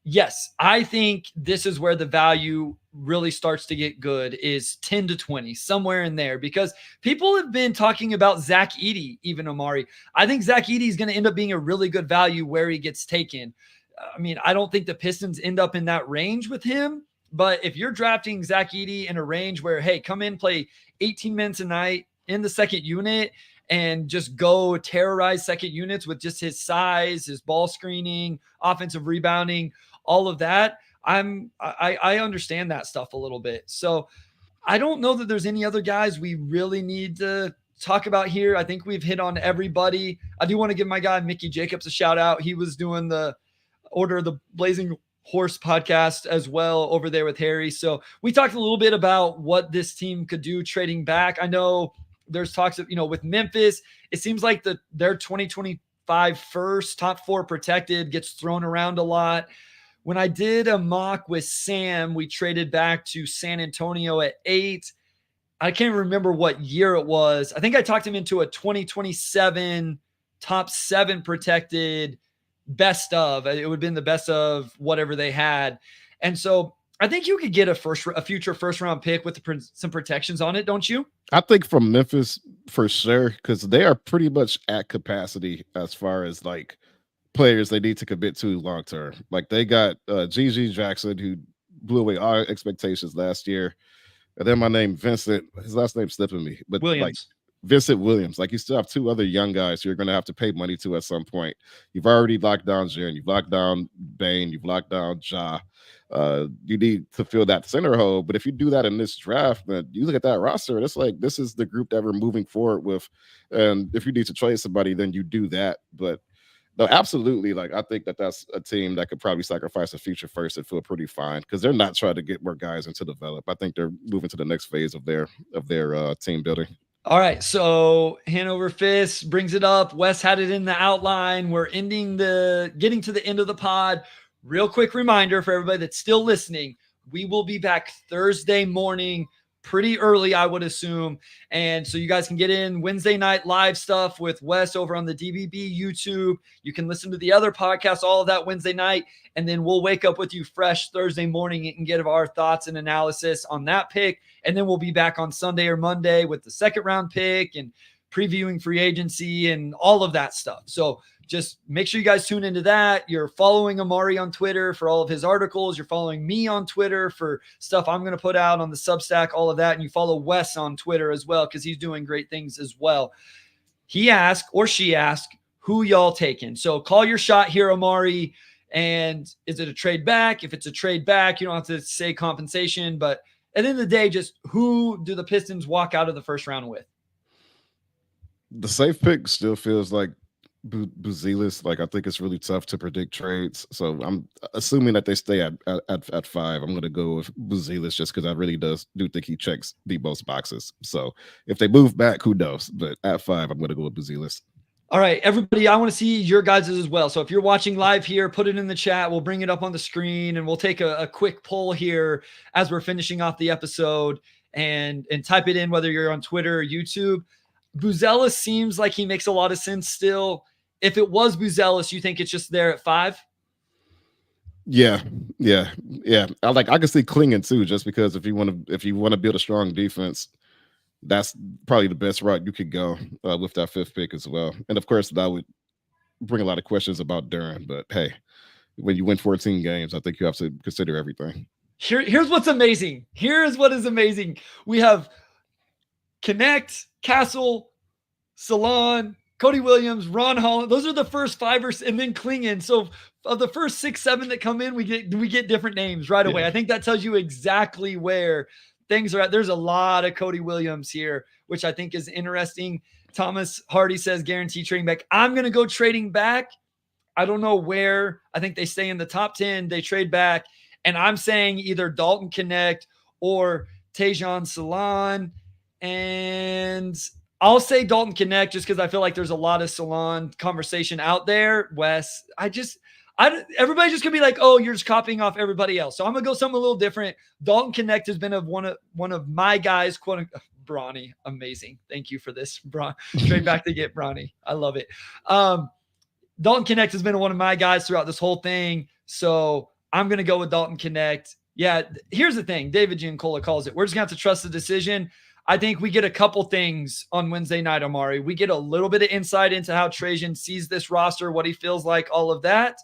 A: Yes, I think this is where the value really starts to get good, is 10 to 20, somewhere in there, because people have been talking about Zach Edey, even Omari. I think Zach Edey is going to end up being a really good value where he gets taken. I mean, I don't think the Pistons end up in that range with him, but if you're drafting Zach Edey in a range where, hey, come in, play 18 minutes a night in the second unit and just go terrorize second units with just his size, his ball screening, offensive rebounding, all of that, I understand that stuff a little bit. So I don't know that there's any other guys we really need to talk about here. I think we've hit on everybody. I do want to give my guy Mickey Jacobs a shout out. He was doing the Order of the Blazing Horse podcast as well over there with Harry. So we talked a little bit about what this team could do trading back. I know there's talks of, with Memphis, it seems like their 2025 first, top 4 protected, gets thrown around a lot. When I did a mock with Sam, we traded back to San Antonio at 8. I can't remember what year it was. I think I talked him into a 2027 top 7 protected best of. It would have been the best of whatever they had. And so I think you could get a future first round pick with some protections on it, don't you?
B: I think from Memphis for sure, because they are pretty much at capacity as far as like players they need to commit to long term. Like they got GG Jackson, who blew away our expectations last year. And then my name Vincent, his last name's slipping me, but
A: Williams.
B: Like Vincent Williams. Like you still have 2 other young guys you're going to have to pay money to at some point. You've already locked down Jaren, you've locked down Bane, you've locked down Ja. You need to fill that center hole. But if you do that in this draft, then you look at that roster, it's like this is the group that we're moving forward with. And if you need to trade somebody, then you do that. But no, absolutely. Like I think that's a team that could probably sacrifice a future first and feel pretty fine because they're not trying to get more guys into develop. I think they're moving to the next phase of their team building.
A: All right, so Hanover Fist brings it up. Wes had it in the outline. We're getting to the end of the pod. Real quick reminder for everybody that's still listening, we will be back Thursday morning, pretty early, I would assume. And so you guys can get in Wednesday night live stuff with Wes over on the DBB YouTube. You can listen to the other podcasts, all of that Wednesday night. And then we'll wake up with you fresh Thursday morning and get our thoughts and analysis on that pick. And then we'll be back on Sunday or Monday with the second round pick and previewing free agency and all of that stuff. So just make sure you guys tune into that. You're following Omari on Twitter for all of his articles. You're following me on Twitter for stuff I'm going to put out on the Substack, all of that. And you follow Wes on Twitter as well because he's doing great things as well. He asked, or she asked, who y'all taking? So call your shot here, Omari. And is it a trade back? If it's a trade back, you don't have to say compensation. But at the end of the day, just who do the Pistons walk out of the first round with?
B: The safe pick still feels like Buzelis. Like I think it's really tough to predict trades, so I'm assuming that they stay at 5. I'm going to go with Buzelis just because I really do think he checks the most boxes. So if they move back, who knows? But at 5, I'm going to go with Buzelis.
A: All right, everybody, I want to see your guys' as well. So if you're watching live here, put it in the chat. We'll bring it up on the screen, and we'll take a quick poll here as we're finishing off the episode, and type it in whether you're on Twitter or YouTube. Buzelis seems like he makes a lot of sense still. If it was Buzelis, you think it's just there at 5?
B: Yeah. I can see Klingen too, just because if you want to build a strong defense, that's probably the best route you could go with that 5th pick as well. And of course, that would bring a lot of questions about Duran. But hey, when you win 14 games, I think you have to consider everything.
A: Here's what's amazing. Here's what is amazing. We have Connect, Castle, Salon, Cody Williams, Ron Holland. Those are the first 5 and then Klingon. So of the first 6, 7 that come in, we get different names right away. I think that tells you exactly where things are at. There's a lot of Cody Williams here, which I think is interesting. Thomas Hardy says guarantee trading back. I'm going to go trading back. I don't know where. I think they stay in the top 10. They trade back. And I'm saying either Dalton Connect or Tajon Salon. And I'll say Dalton Connect just because I feel like there's a lot of Salon conversation out there. Wes, everybody's just gonna be like, oh, you're just copying off everybody else. So I'm gonna go something a little different. Dalton Connect has been one of my guys, quote unquote. Bronny, amazing. Thank you for this, trade back to get Bronny. I love it. Dalton Connect has been one of my guys throughout this whole thing. So I'm gonna go with Dalton Connect. Yeah, here's the thing. David Giancola calls it. We're just gonna have to trust the decision. I think we get a couple things on Wednesday night, Omari. We get a little bit of insight into how Trajan sees this roster, what he feels like, all of that.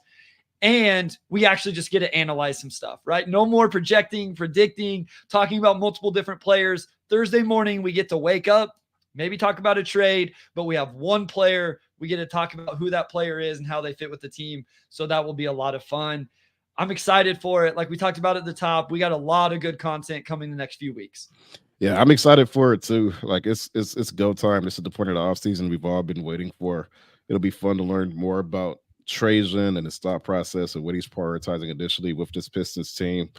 A: And we actually just get to analyze some stuff, right? No more projecting, predicting, talking about multiple different players. Thursday morning, we get to wake up, maybe talk about a trade, but we have one player. We get to talk about who that player is and how they fit with the team. So that will be a lot of fun. I'm excited for it. Like we talked about at the top, we got a lot of good content coming the next few weeks.
B: Yeah, I'm excited for it too. Like it's go time. This is the point of the offseason we've all been waiting for. It'll be fun to learn more about Trajan and his thought process and what he's prioritizing initially with this Pistons team.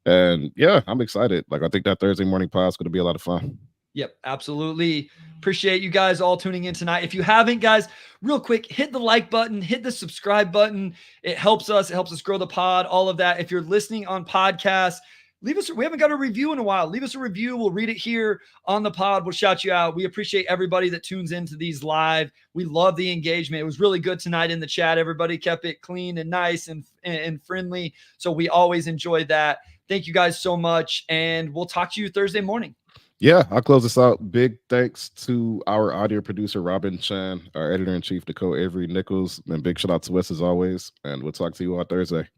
B: And yeah, I'm excited. Like I think that Thursday morning pod is going to be a lot of fun.
A: Yep, absolutely. Appreciate you guys all tuning in tonight. If you haven't, guys, real quick, hit the like button, hit the subscribe button. It helps us. It helps us grow the pod, all of that. If you're listening on podcasts, we haven't got a review in a while. Leave us a review. We'll read it here on the pod. We'll shout you out. We appreciate everybody that tunes into these live. We love the engagement. It was really good tonight in the chat. Everybody kept it clean and nice and friendly. So we always enjoyed that. Thank you guys so much. And we'll talk to you Thursday morning.
B: Yeah, I'll close this out. Big thanks to our audio producer, Robin Chan, our editor-in-chief, Nicole Avery Nichols, and big shout out to Wes as always. And we'll talk to you on Thursday.